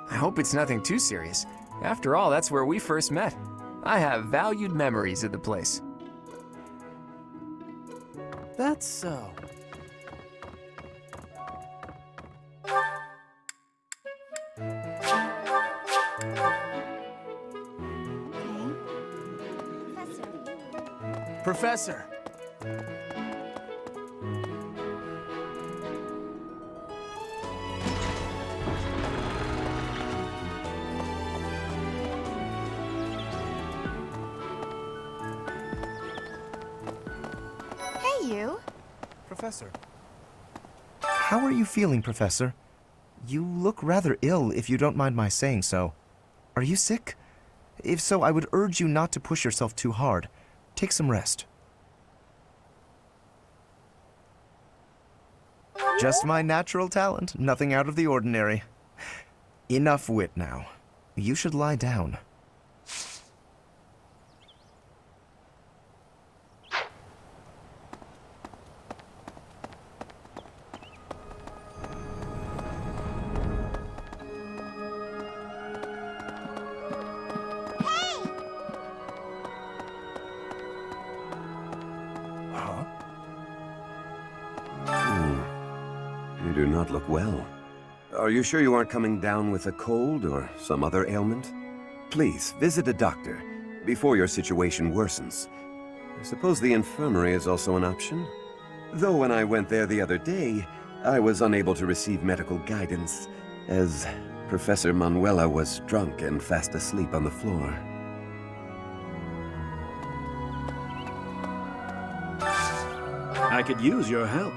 I hope it's nothing too serious. After all, that's where we first met. I have valued memories of the place. That's so. Professor! Hey, you. Professor. How are you feeling, Professor? You look rather ill, if you don't mind my saying so. Are you sick? If so, I would urge you not to push yourself too hard. Take some rest. Just my natural talent, nothing out of the ordinary. Enough wit now. You should lie down. You do not look well. Are you sure you aren't coming down with a cold or some other ailment? Please, visit a doctor before your situation worsens. I suppose the infirmary is also an option. Though when I went there the other day, I was unable to receive medical guidance, as Professor Manuela was drunk and fast asleep on the floor. I could use your help.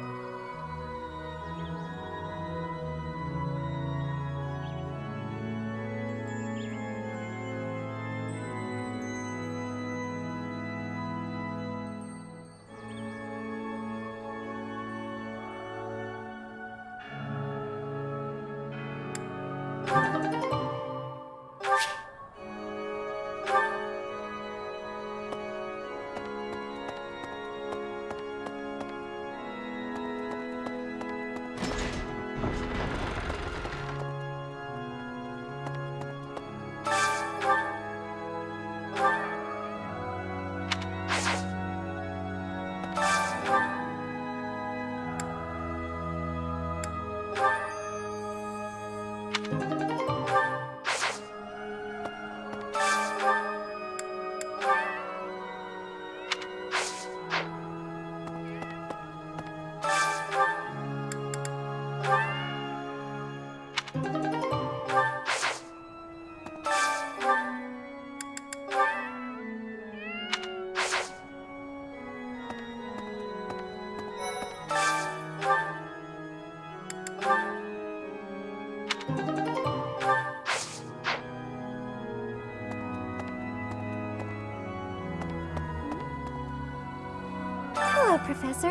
Professor.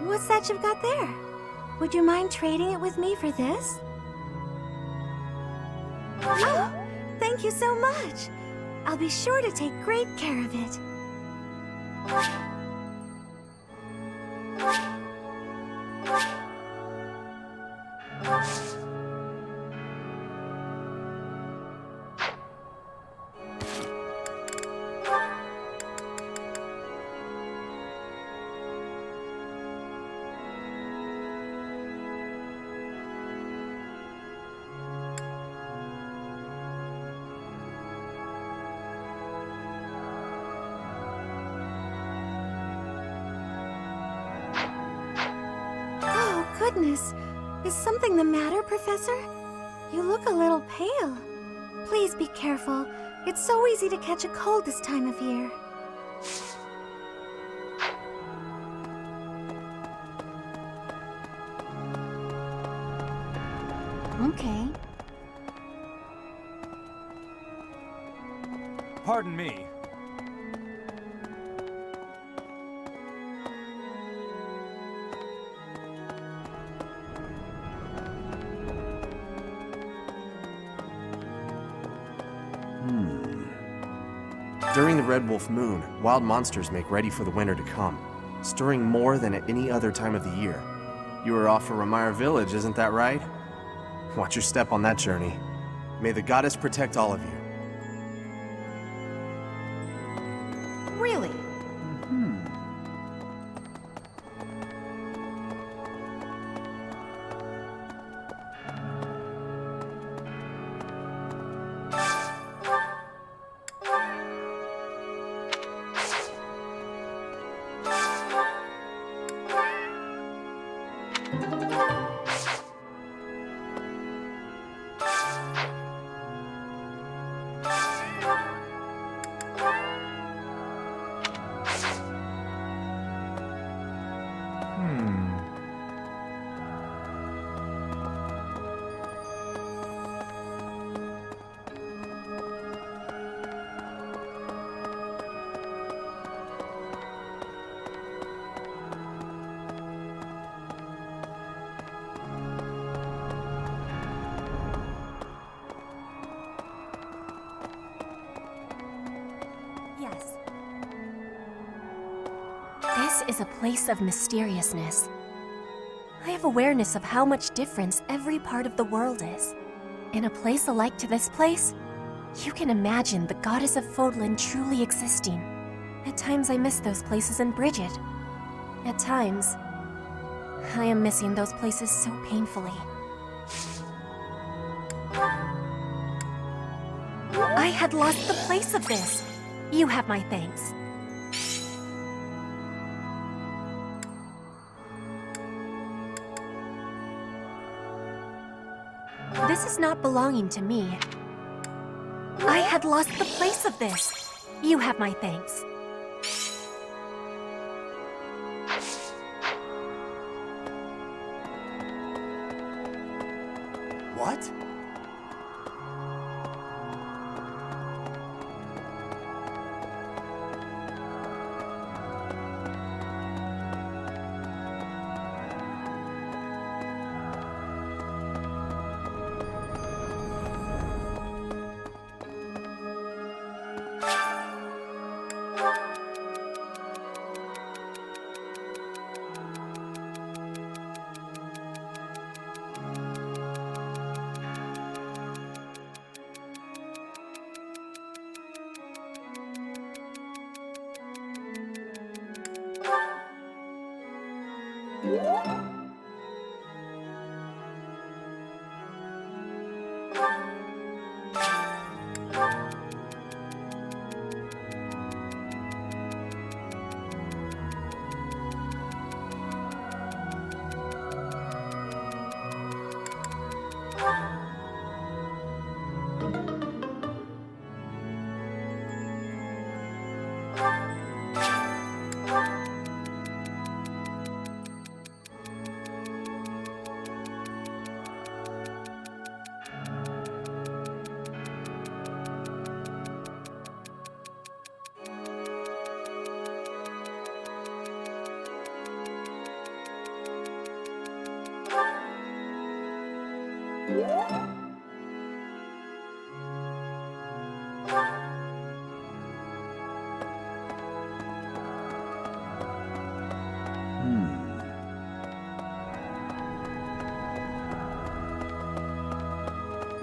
What's that you've got there? Would you mind trading it with me for this? Oh, thank you so much. I'll be sure to take great care of it. Goodness, is something the matter, Professor? You look a little pale. Please be careful. It's so easy to catch a cold this time of year. Okay. Pardon me. During the Red Wolf Moon, wild monsters make ready for the winter to come, stirring more than at any other time of the year. You were off for Remire Village, isn't that right? Watch your step on that journey. May the goddess protect all of you. Really? Yes. This is a place of mysteriousness. I have awareness of how much difference every part of the world is. In a place alike to this place, you can imagine the goddess of Fodlan truly existing. At times I miss those places in Bridget. At times, I am missing those places so painfully. I had lost the place of this. You have my thanks. This is not belonging to me. I had lost the place of this. You have my thanks. What?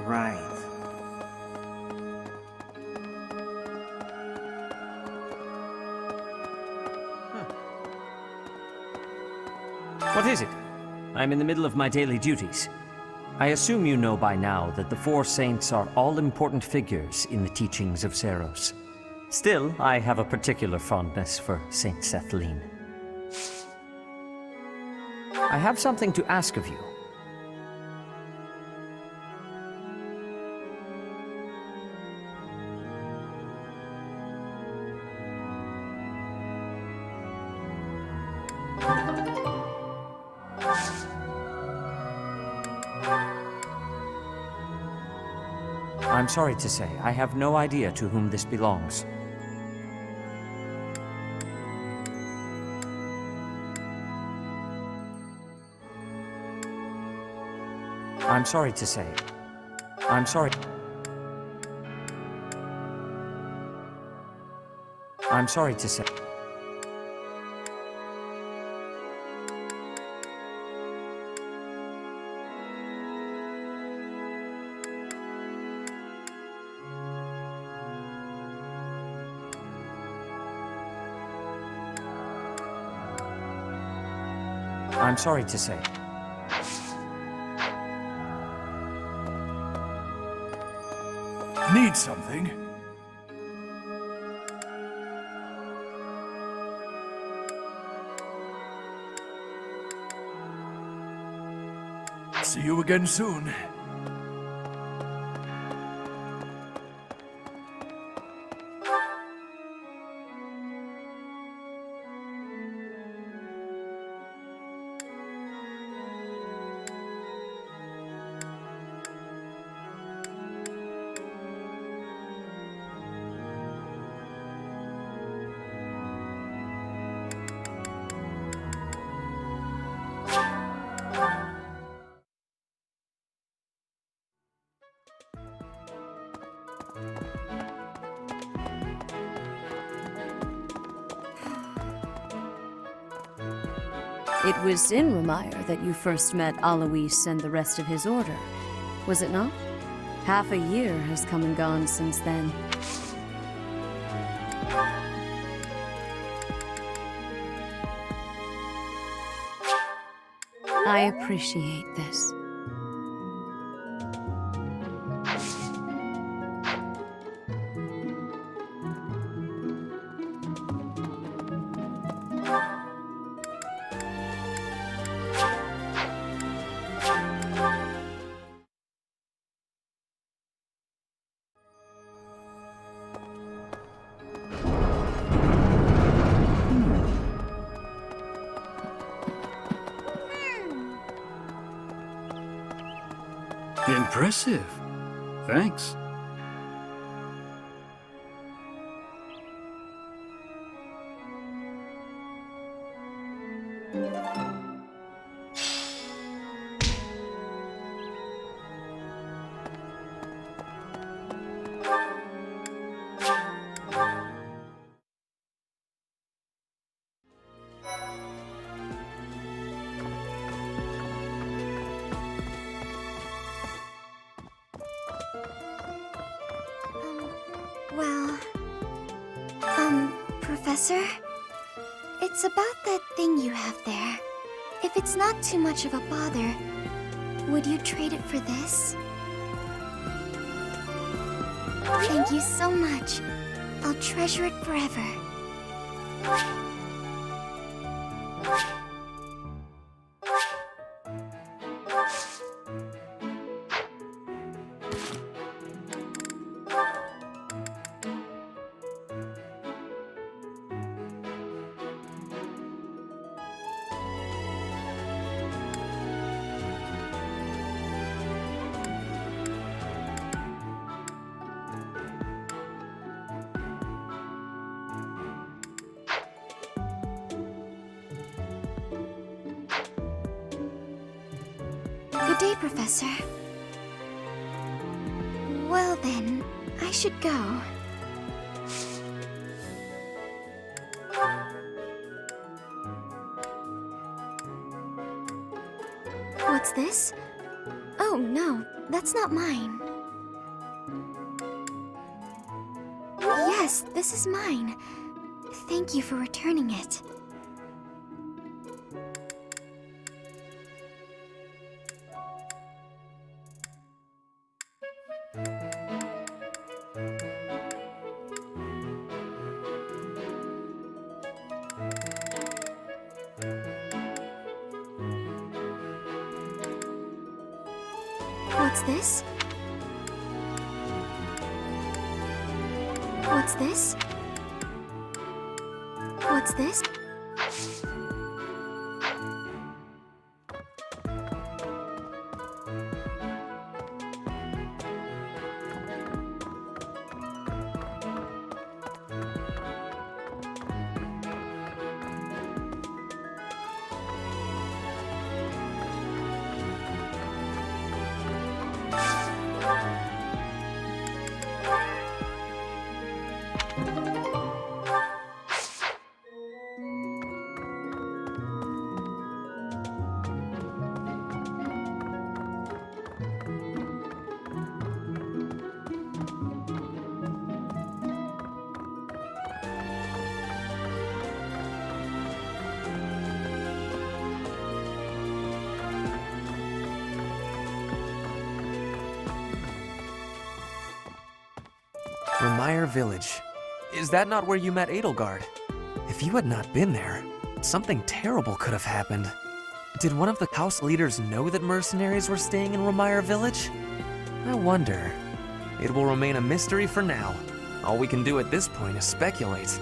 Right. What is it? I'm in the middle of my daily duties. I assume you know by now that the four saints are all-important figures in the teachings of Seros. Still, I have a particular fondness for Saint Sethlene. I have something to ask of you. I'm sorry to say, I have no idea to whom this belongs. I'm sorry to say. I'm sorry. I'm sorry to say. I'm sorry to say. Need something? See you again soon. It was in Remire that you first met Alois and the rest of his order, was it not? Half a year has come and gone since then. I appreciate this. Impressive. Thanks. Well... Professor? It's about that thing you have there. If it's not too much of a bother, would you trade it for this? Thank you so much. I'll treasure it forever. Good day, Professor. Well then, I should go. What's this? Oh no, that's not mine. Yes, this is mine. Thank you for returning it. What's this? What's this? What's this? Remire Village. Is that not where you met Edelgard? If you had not been there, something terrible could have happened. Did one of the house leaders know that mercenaries were staying in Remire Village? I wonder. It will remain a mystery for now. All we can do at this point is speculate.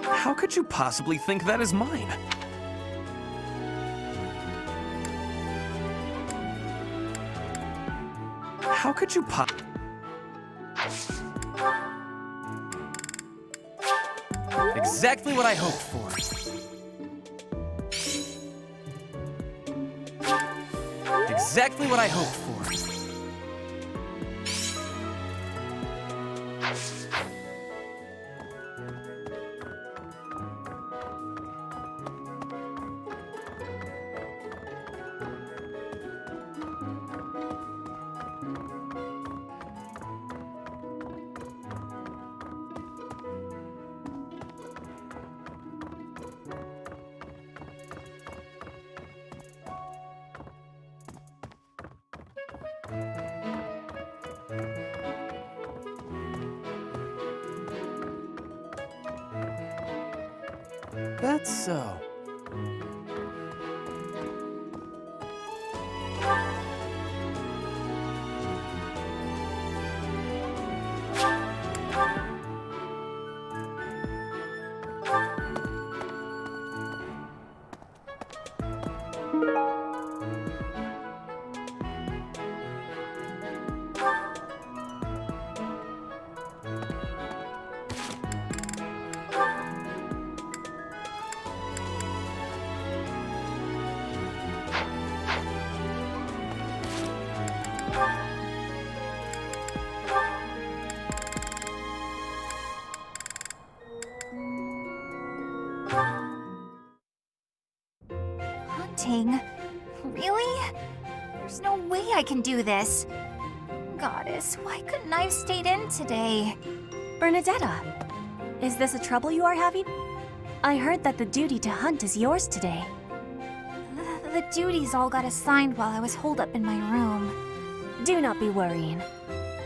How could you possibly think that is mine? How could you Exactly what I hoped for. Exactly what I hoped for. That's so. Hunting? Really? There's no way I can do this. Goddess, why couldn't I have stayed in today? Bernadetta, is this a trouble you are having? I heard that the duty to hunt is yours today. The duties all got assigned while I was holed up in my room. Do not be worrying.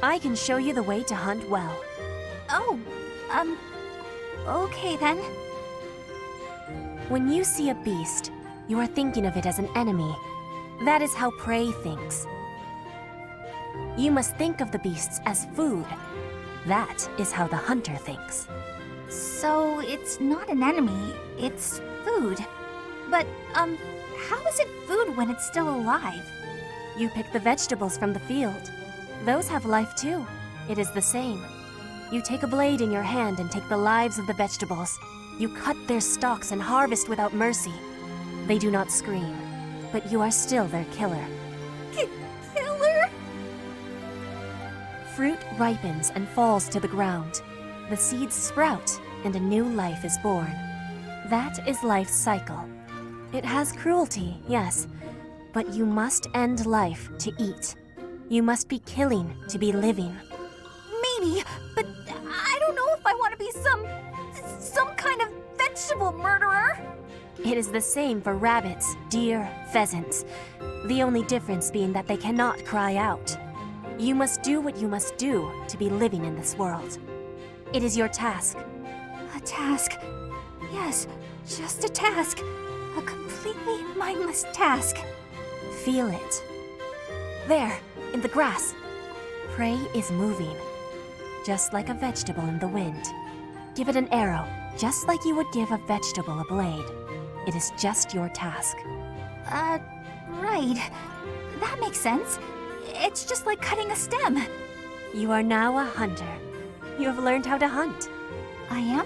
I can show you the way to hunt well. Oh, okay then. When you see a beast, you are thinking of it as an enemy. That is how prey thinks. You must think of the beasts as food. That is how the hunter thinks. So it's not an enemy, it's food. But, how is it food when it's still alive? You pick the vegetables from the field. Those have life too. It is the same. You take a blade in your hand and take the lives of the vegetables. You cut their stalks and harvest without mercy. They do not scream, but you are still their killer. Killer? Fruit ripens and falls to the ground. The seeds sprout, and a new life is born. That is life's cycle. It has cruelty, yes, but you must end life to eat. You must be killing to be living. Maybe, but I don't know if I want to be some kind of vegetable murderer. It is the same for rabbits, deer, pheasants. The only difference being that they cannot cry out. You must do what you must do to be living in this world. It is your task. A task. Yes, just a task. A completely mindless task. Feel it. There, in the grass. Prey is moving, just like a vegetable in the wind. Give it an arrow, just like you would give a vegetable a blade. It is just your task. Right. That makes sense. It's just like cutting a stem. You are now a hunter. You have learned how to hunt. I am?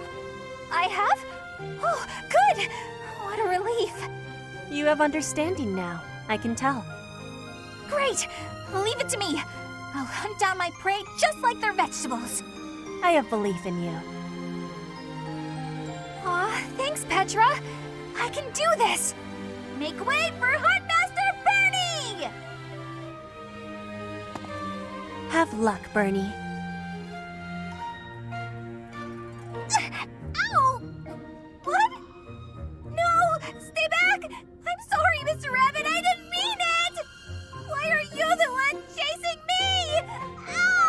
I have? Oh, good! What a relief. You have understanding now, I can tell. Great! Leave it to me. I'll hunt down my prey just like their vegetables. I have belief in you. Aw, thanks, Petra. I can do this. Make way for Huntmaster Bernie! Have luck, Bernie. Ow! What? No! Stay back! I'm sorry, Mr. Rabbit, I didn't mean it! Why are you the one chasing me? Ow!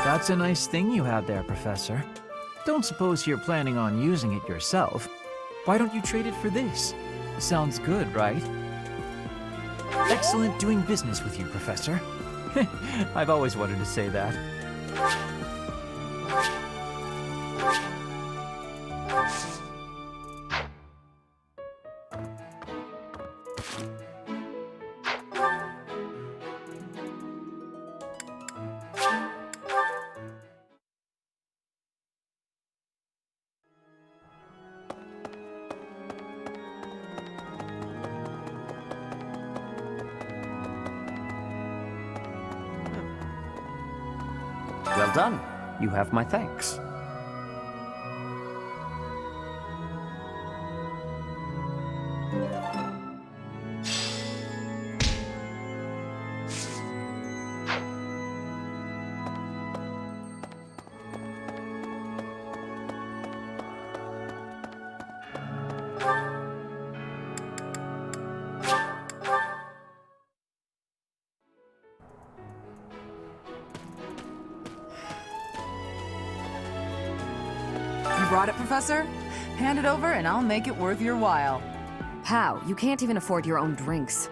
That's a nice thing you have there, Professor. Don't suppose you're planning on using it yourself. Why don't you trade it for this? Sounds good, right? Excellent doing business with you, Professor. I've always wanted to say that. Well done. You have my thanks. Brought it, Professor? Hand it over and I'll make it worth your while. How? You can't even afford your own drinks.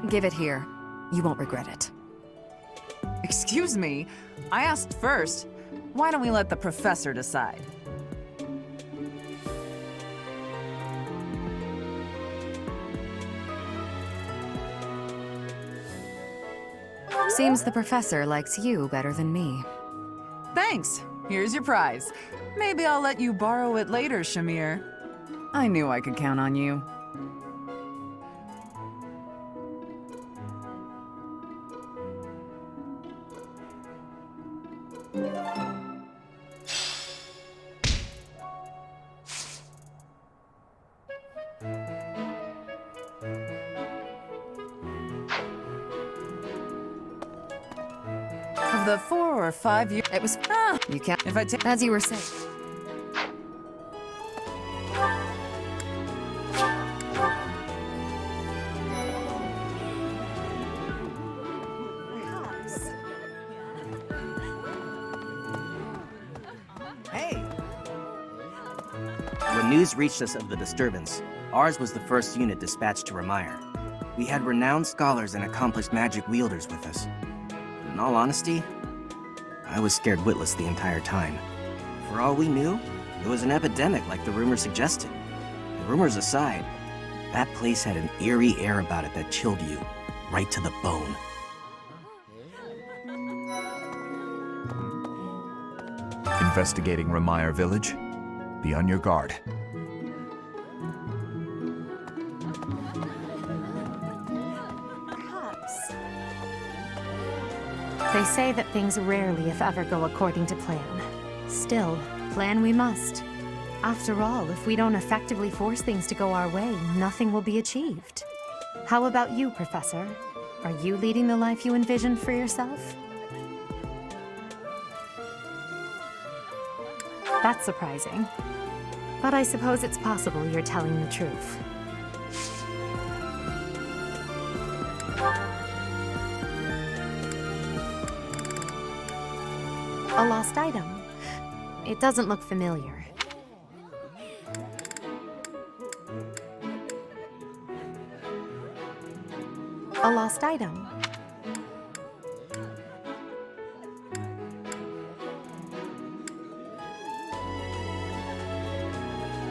Give it here. You won't regret it. Excuse me? I asked first. Why don't we let the Professor decide? Seems the Professor likes you better than me. Thanks. Here's your prize. Maybe I'll let you borrow it later, Shamir. I knew I could count on you. Of the 4 or 5 years, it was. You can't. If I take, as you were saying. news reached us of the disturbance, ours was the first unit dispatched to Remire. We had renowned scholars and accomplished magic wielders with us. But in all honesty, I was scared witless the entire time. For all we knew, it was an epidemic like the rumors suggested. And rumors aside, that place had an eerie air about it that chilled you right to the bone. Investigating Remire Village? Be on your guard. They say that things rarely, if ever, go according to plan. Still, plan we must. After all, if we don't effectively force things to go our way, nothing will be achieved. How about you, Professor? Are you leading the life you envisioned for yourself? That's surprising. But I suppose it's possible you're telling the truth. A lost item. It doesn't look familiar. A lost item.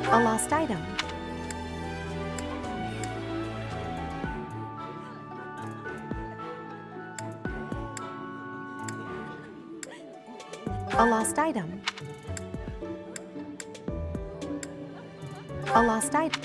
A lost item. A lost item. A lost item.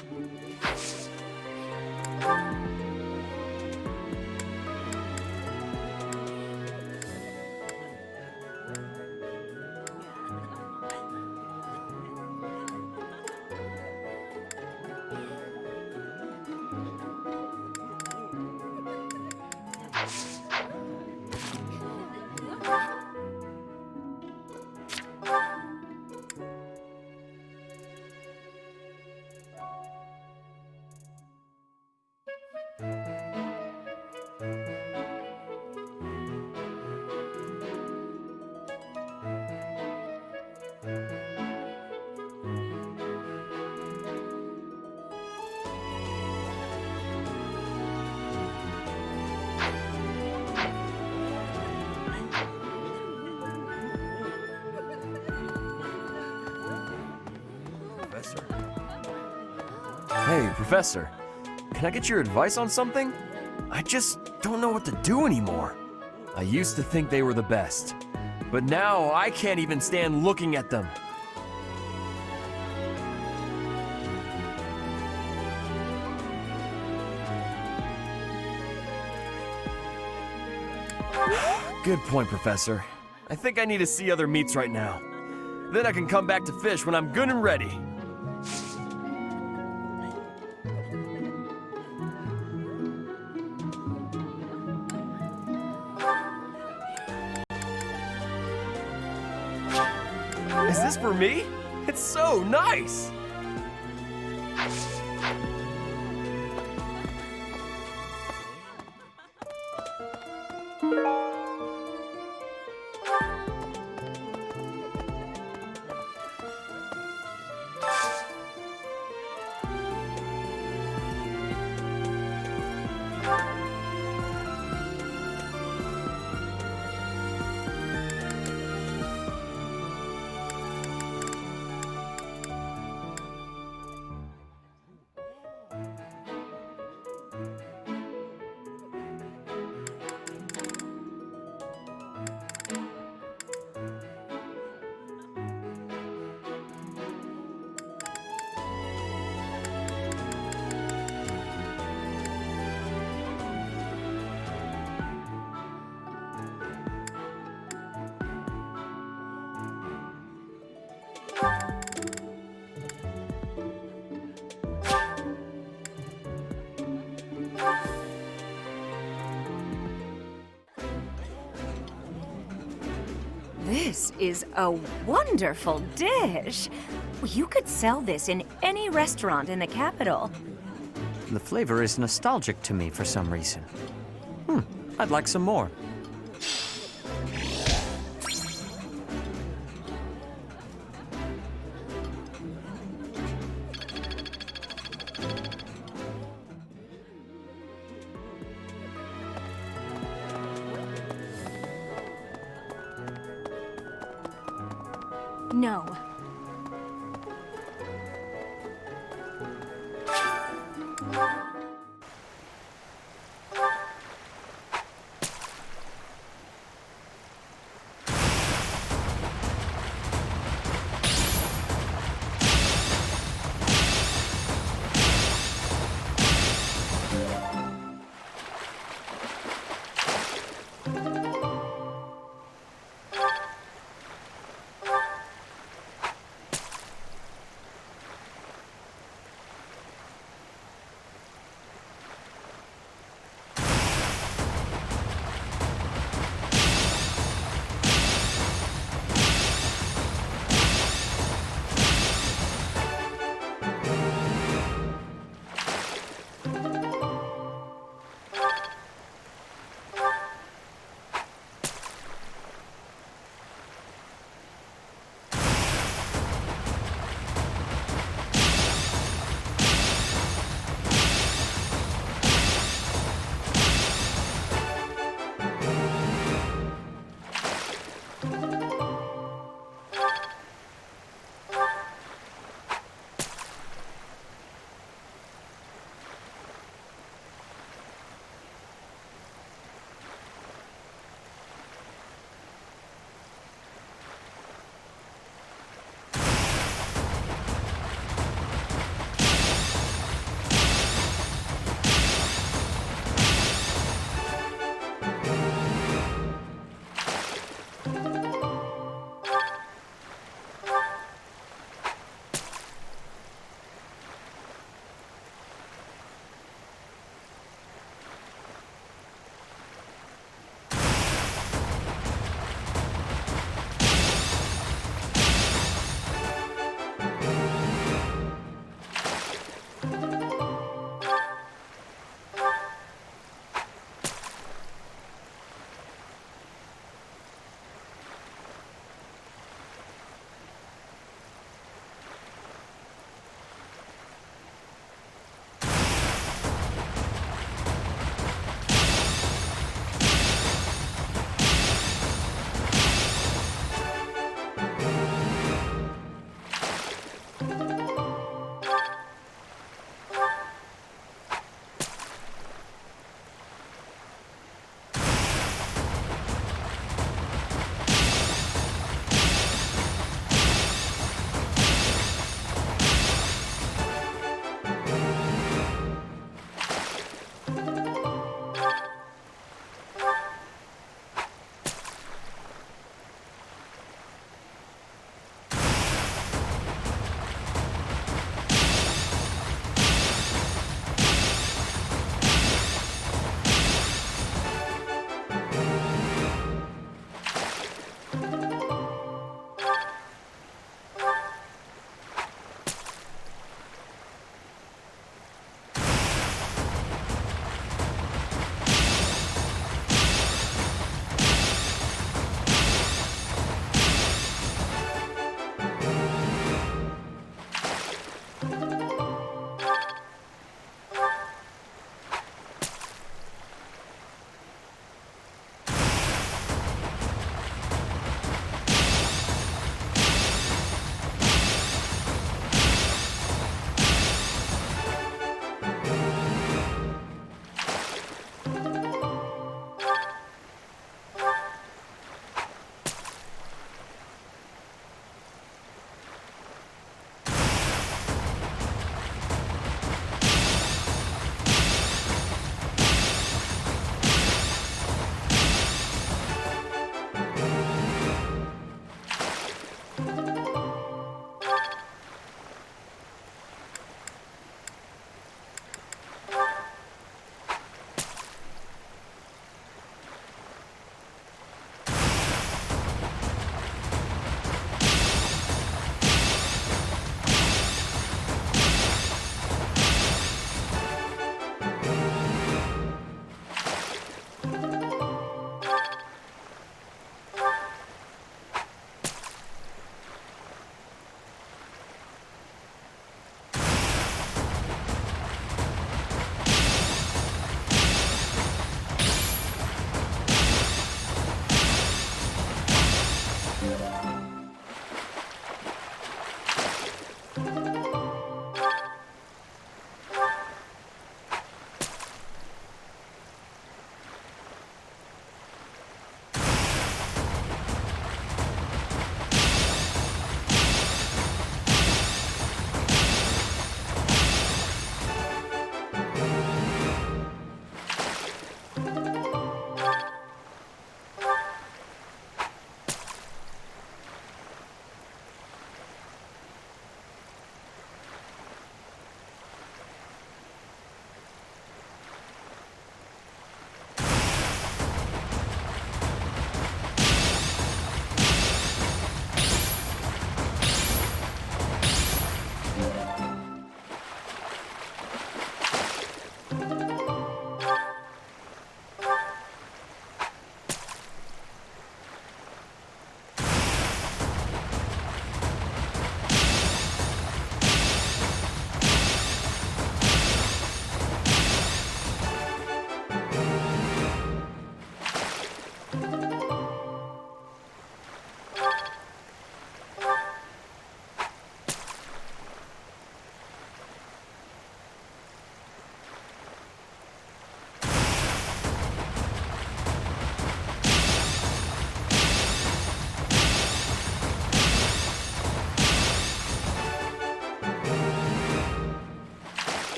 Hey, Professor. Can I get your advice on something? I just don't know what to do anymore. I used to think they were the best, but now I can't even stand looking at them. Good point, Professor. I think I need to see other meats right now. Then I can come back to fish when I'm good and ready. Is this for me? It's so nice! This is a wonderful dish. You could sell this in any restaurant in the capital. The flavor is nostalgic to me for some reason. I'd like some more. No.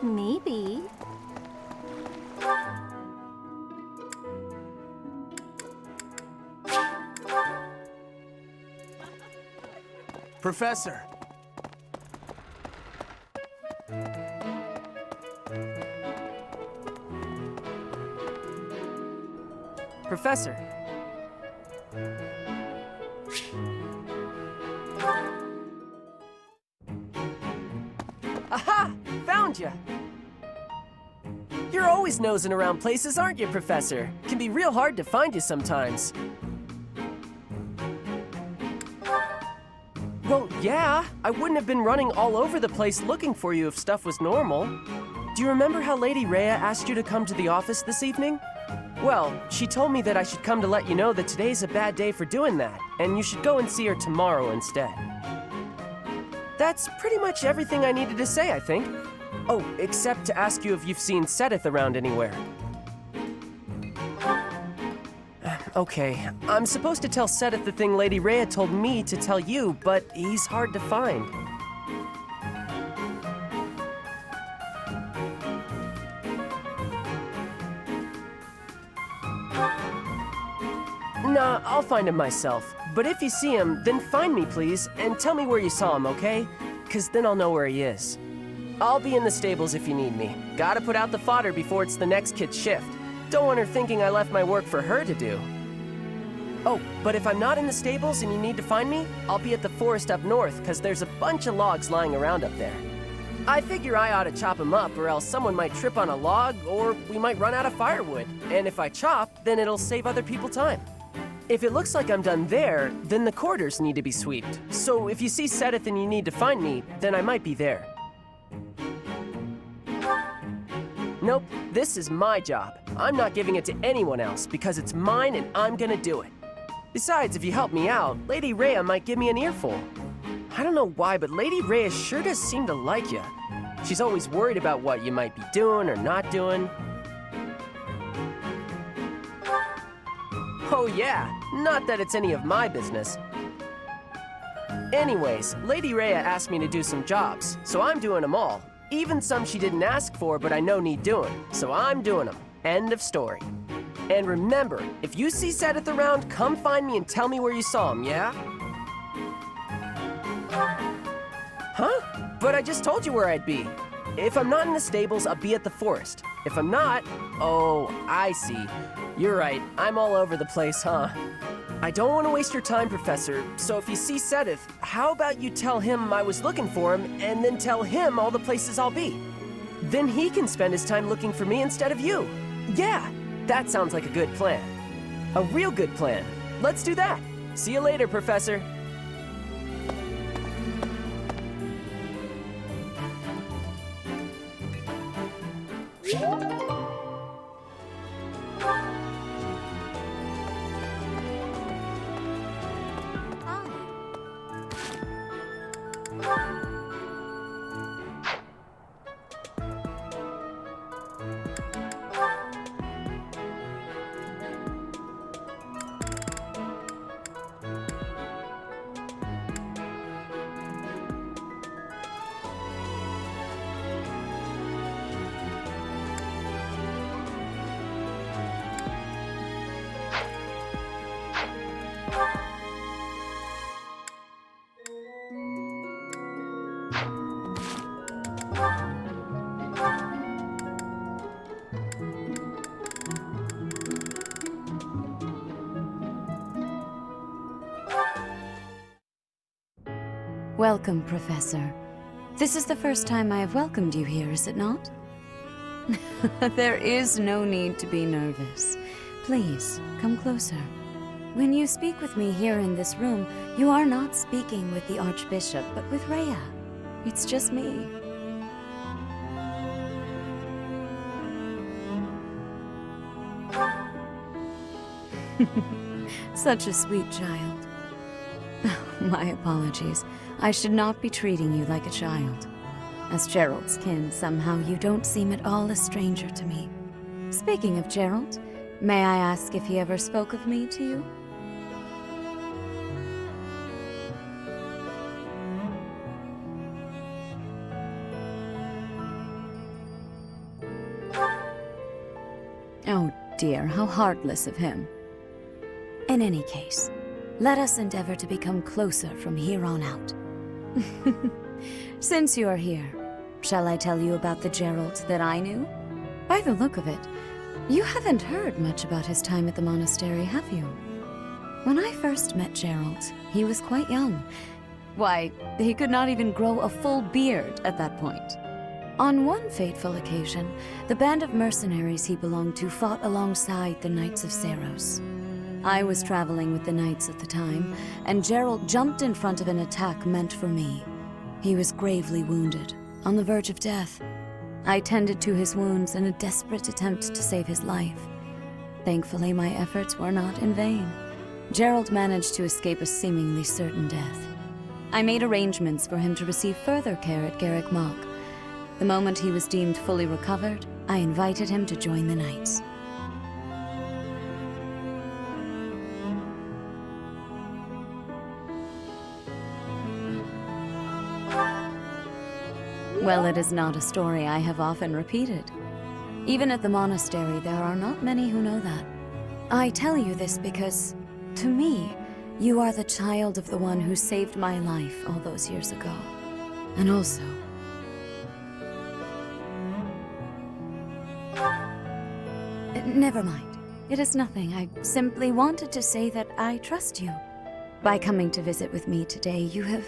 Maybe. Professor! Professor. Aha! Found ya! You're always nosing around places, aren't you, Professor? Can be real hard to find you sometimes. Well, yeah. I wouldn't have been running all over the place looking for you if stuff was normal. Do you remember how Lady Rhea asked you to come to the office this evening? Well, she told me that I should come to let you know that today's a bad day for doing that, and you should go and see her tomorrow instead. That's pretty much everything I needed to say, I think. Oh, except to ask you if you've seen Sedith around anywhere. Okay, I'm supposed to tell Sedith the thing Lady Rhea told me to tell you, but he's hard to find. Nah, I'll find him myself. But if you see him, then find me, please, and tell me where you saw him, okay? 'Cause then I'll know where he is. I'll be in the stables if you need me. Gotta put out the fodder before it's the next kid's shift. Don't want her thinking I left my work for her to do. Oh, but if I'm not in the stables and you need to find me, I'll be at the forest up north, 'cause there's a bunch of logs lying around up there. I figure I ought to chop them up, or else someone might trip on a log, or we might run out of firewood. And if I chop, then it'll save other people time. If it looks like I'm done there, then the quarters need to be swept. So if you see Sedith and you need to find me, then I might be there. Nope, this is my job. I'm not giving it to anyone else because it's mine and I'm gonna do it. Besides, if you help me out, Lady Rhea might give me an earful. I don't know why, but Lady Rhea sure does seem to like you. She's always worried about what you might be doing or not doing. Oh yeah, not that it's any of my business. Anyways, Lady Rhea asked me to do some jobs, so I'm doing them all. Even some she didn't ask for, but I know need doing, so I'm doing them. End of story. And remember, if you see Sedith around, come find me and tell me where you saw him, yeah? Huh? But I just told you where I'd be. If I'm not in the stables, I'll be at the forest. If I'm not, oh, I see. You're right, I'm all over the place, huh? I don't want to waste your time, Professor, so if you see Sedith, how about you tell him I was looking for him, and then tell him all the places I'll be? Then he can spend his time looking for me instead of you. Yeah, that sounds like a good plan. A real good plan. Let's do that. See you later, Professor. Welcome, Professor. This is the first time I have welcomed you here, is it not? There is no need to be nervous. Please, come closer. When you speak with me here in this room, you are not speaking with the Archbishop, but with Rhea. It's just me. Such a sweet child. My apologies. I should not be treating you like a child. As Gerald's kin, somehow you don't seem at all a stranger to me. Speaking of Gerald, may I ask if he ever spoke of me to you? Oh dear, how heartless of him. In any case, let us endeavor to become closer from here on out. Since you are here, shall I tell you about the Gerald that I knew? By the look of it, you haven't heard much about his time at the monastery, have you? When I first met Gerald, he was quite young. Why, he could not even grow a full beard at that point. On one fateful occasion, the band of mercenaries he belonged to fought alongside the Knights of Seiros. I was traveling with the Knights at the time, and Gerald jumped in front of an attack meant for me. He was gravely wounded, on the verge of death. I tended to his wounds in a desperate attempt to save his life. Thankfully, my efforts were not in vain. Gerald managed to escape a seemingly certain death. I made arrangements for him to receive further care at Garrick Mach. The moment he was deemed fully recovered, I invited him to join the Knights. Well, it is not a story I have often repeated. Even at the monastery, there are not many who know that. I tell you this because, to me, you are the child of the one who saved my life all those years ago. And also... Never mind. It is nothing. I simply wanted to say that I trust you. By coming to visit with me today, you have...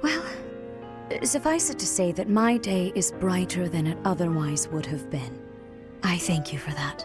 well... suffice it to say that my day is brighter than it otherwise would have been. I thank you for that.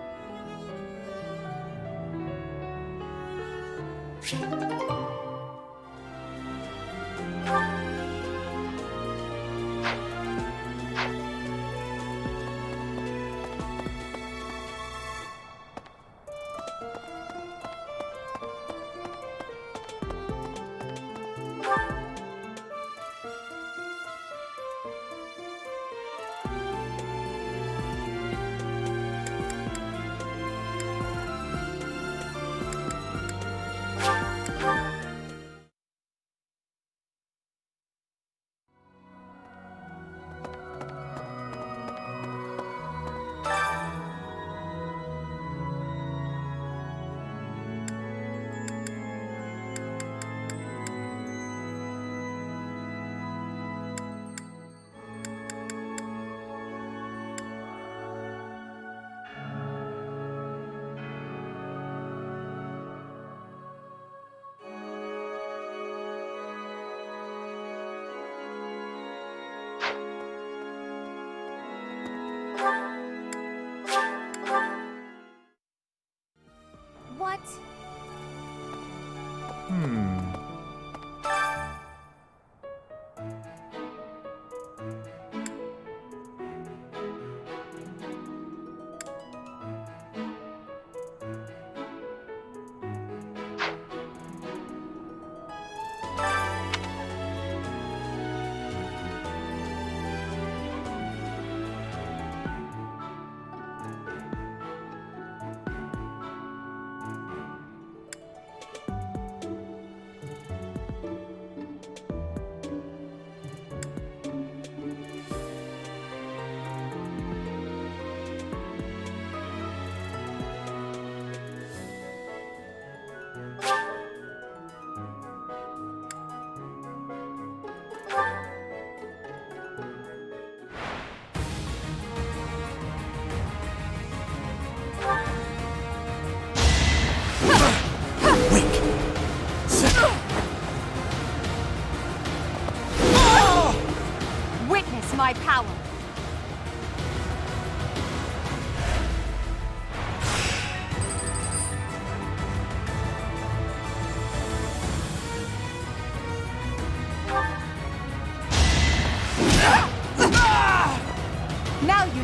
What?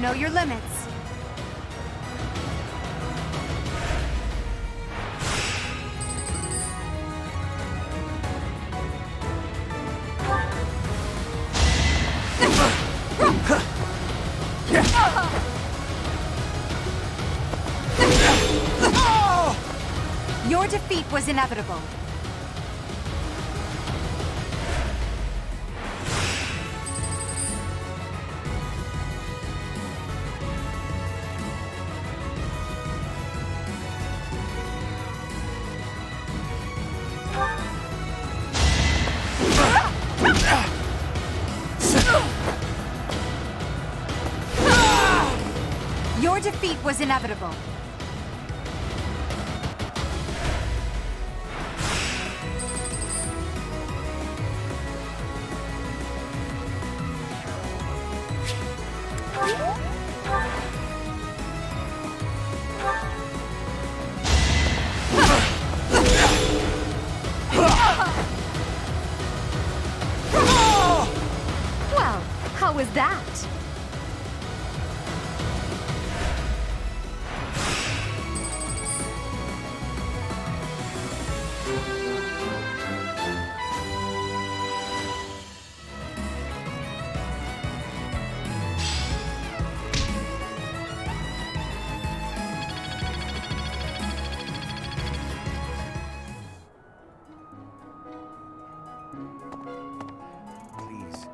know your limits. Your defeat was inevitable. Your defeat was inevitable. Well, how was that? Please.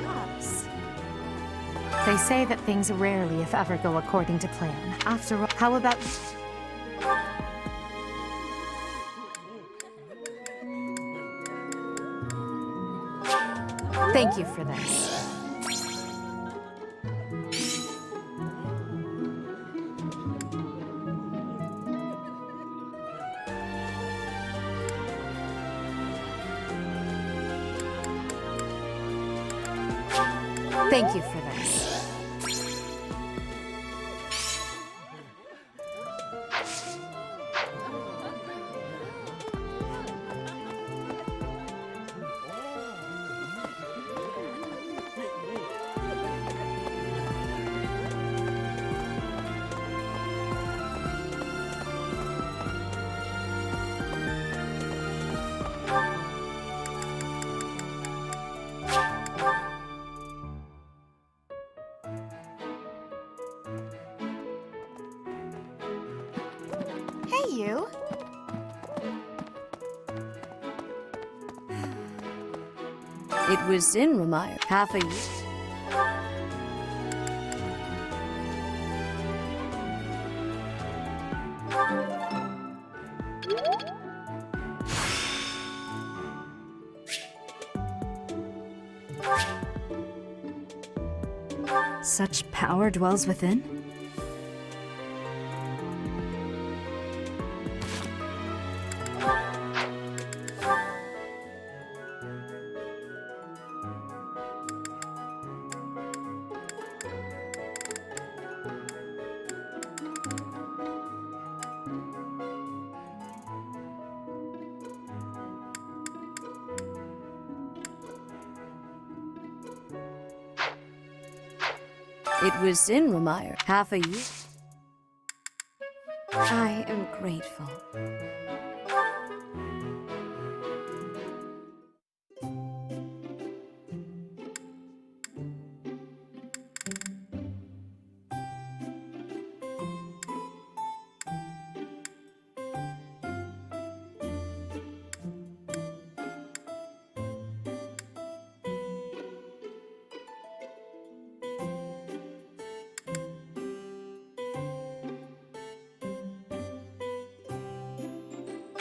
Perhaps. They say that things rarely, if ever, go according to plan. After all, how about... Thank you for this. Thank you for this. Hey, you. It was in Ramire half a year. Such power dwells within? It was in Ramire half a year. I am grateful.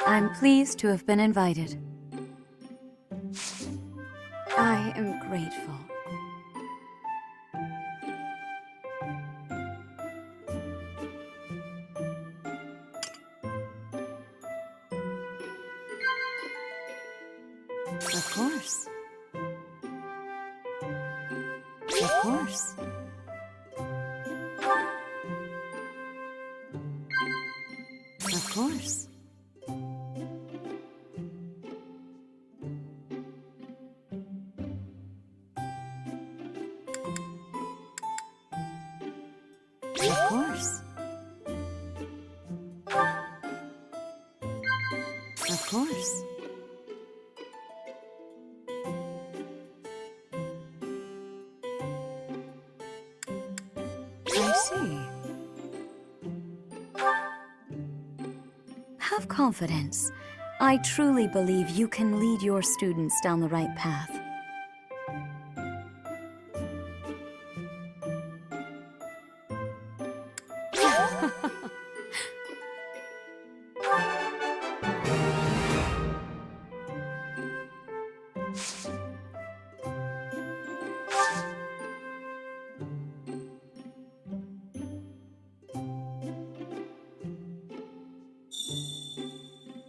I'm pleased to have been invited. I am grateful. Of course. Of course. Of course. Of course. Of course. I see. Have confidence. I truly believe you can lead your students down the right path.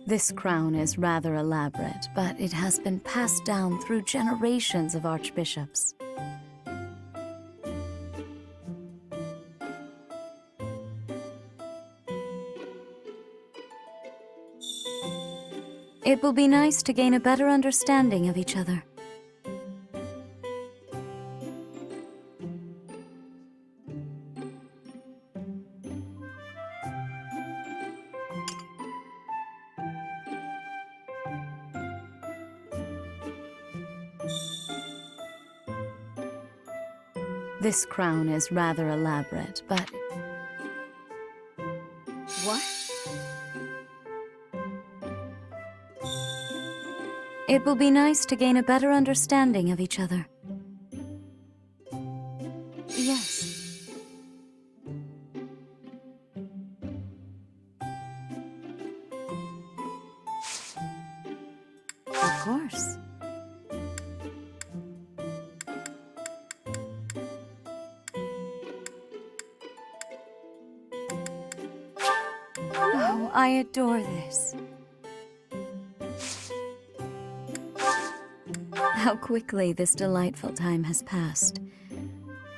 This crown is rather elaborate, but it has been passed down through generations of archbishops. It will be nice to gain a better understanding of each other. This crown is rather elaborate, but... What? It will be nice to gain a better understanding of each other. Yes. Of course. Oh, I adore this. How quickly this delightful time has passed.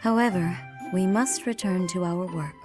However, we must return to our work.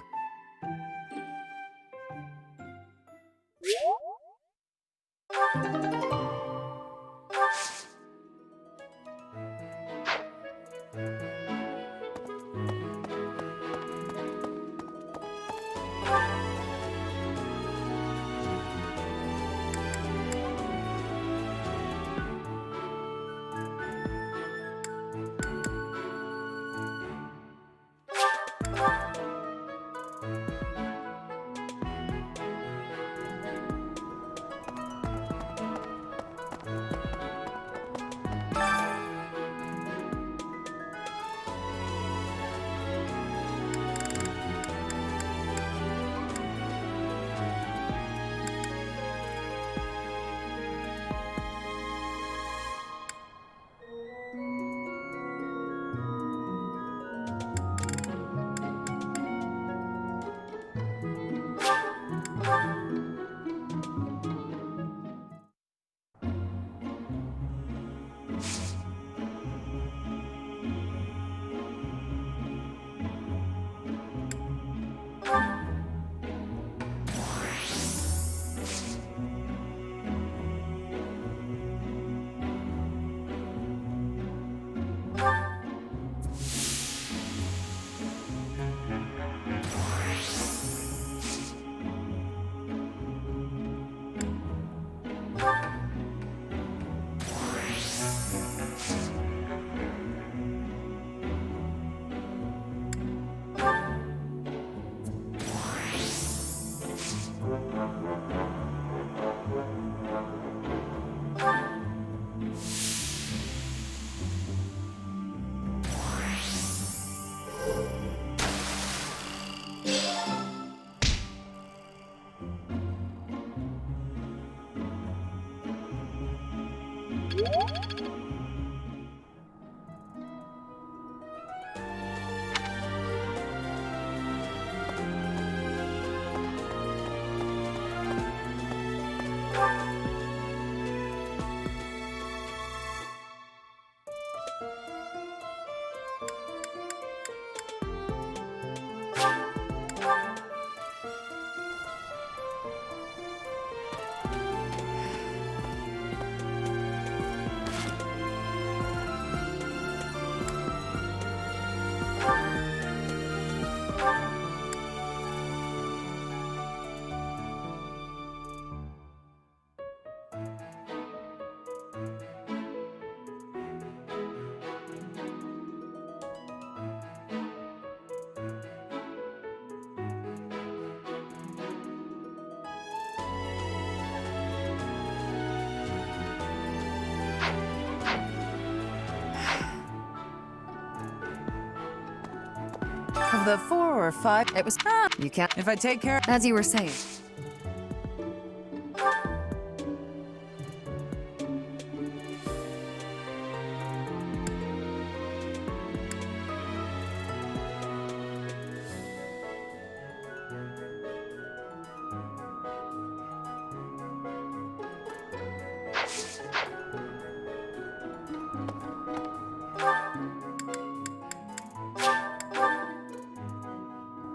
Of the 4 or 5, it was. You can't. If I take care. As you were saying.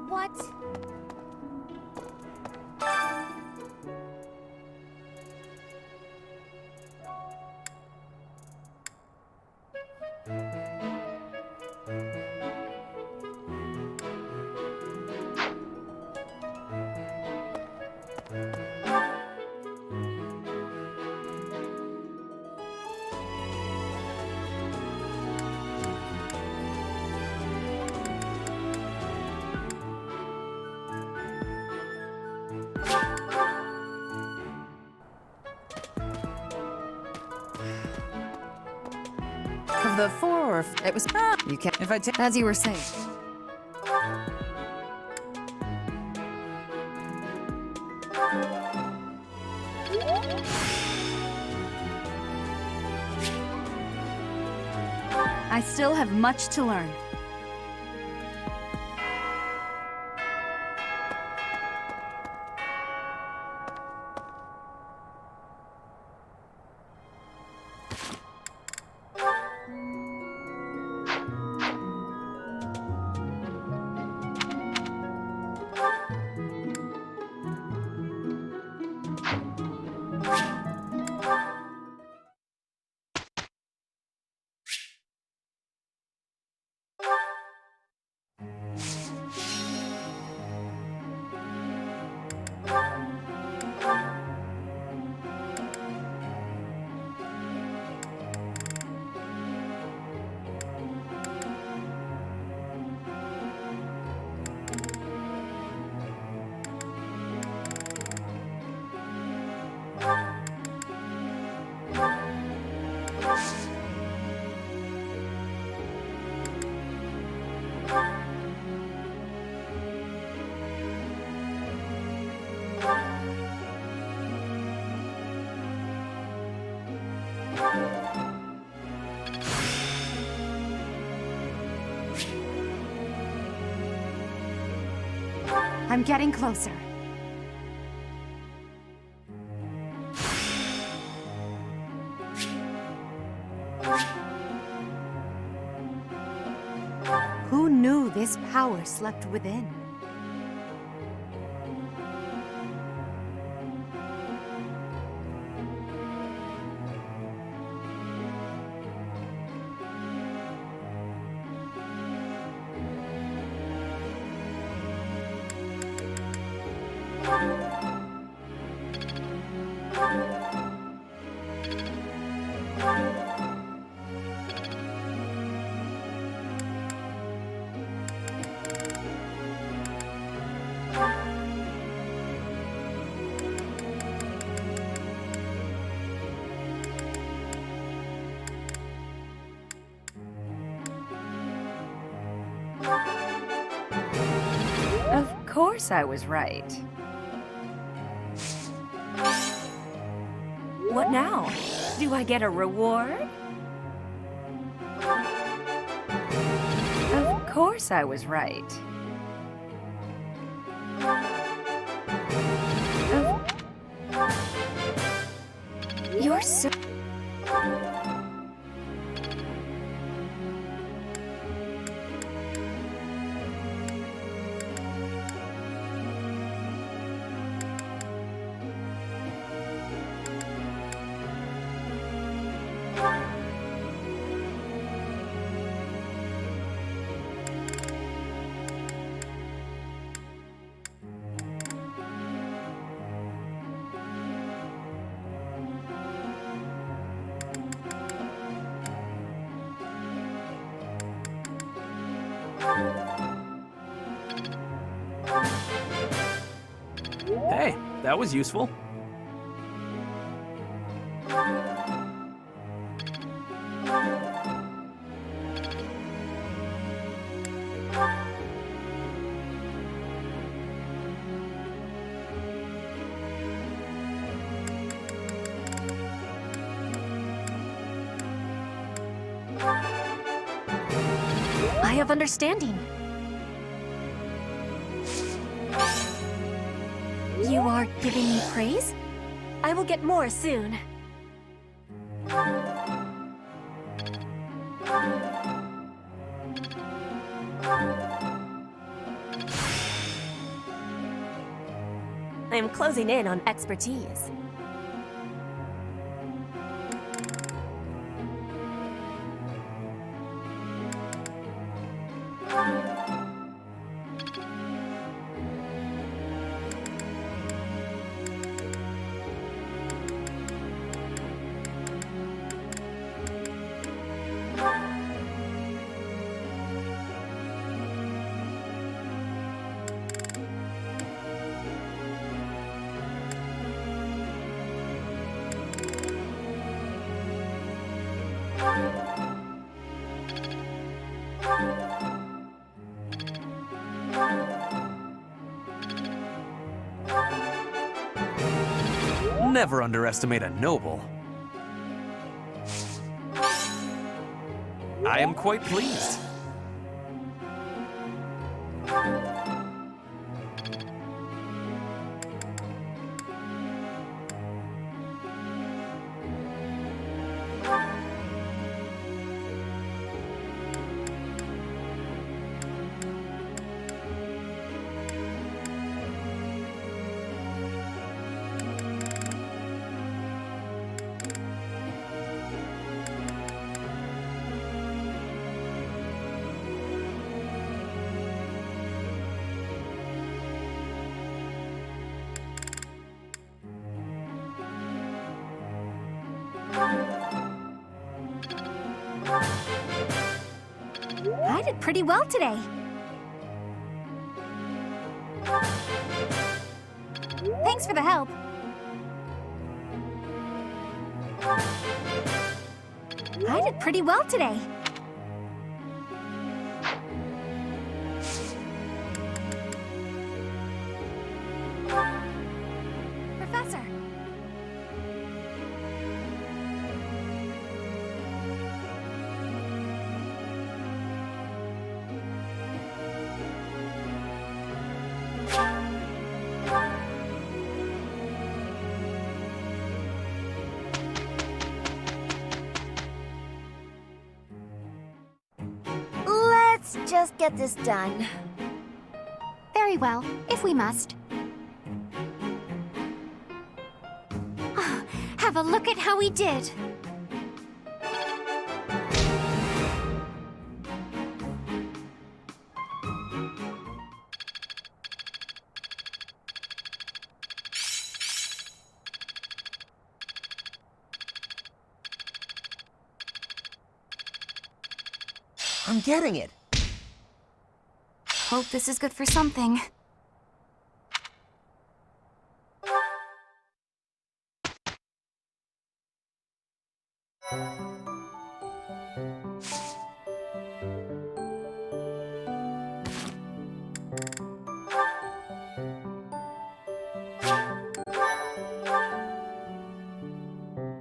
What? Of the 4 or it was. You can't. If I take. As you were saying. I still have much to learn. I'm getting closer. Who knew this power slept within? Of course I was right. What now? Do I get a reward? Of course I was right. You're so... Hey, that was useful. eye of understanding. You are giving me praise? I will get more soon. I am closing in on expertise. Never underestimate a noble. I am quite pleased. I did pretty well today. Thanks for the help. I did pretty well today. Professor. Let's just get this done. Very well, if we must. Have a look at how we did. I'm getting it. Hope this is good for something.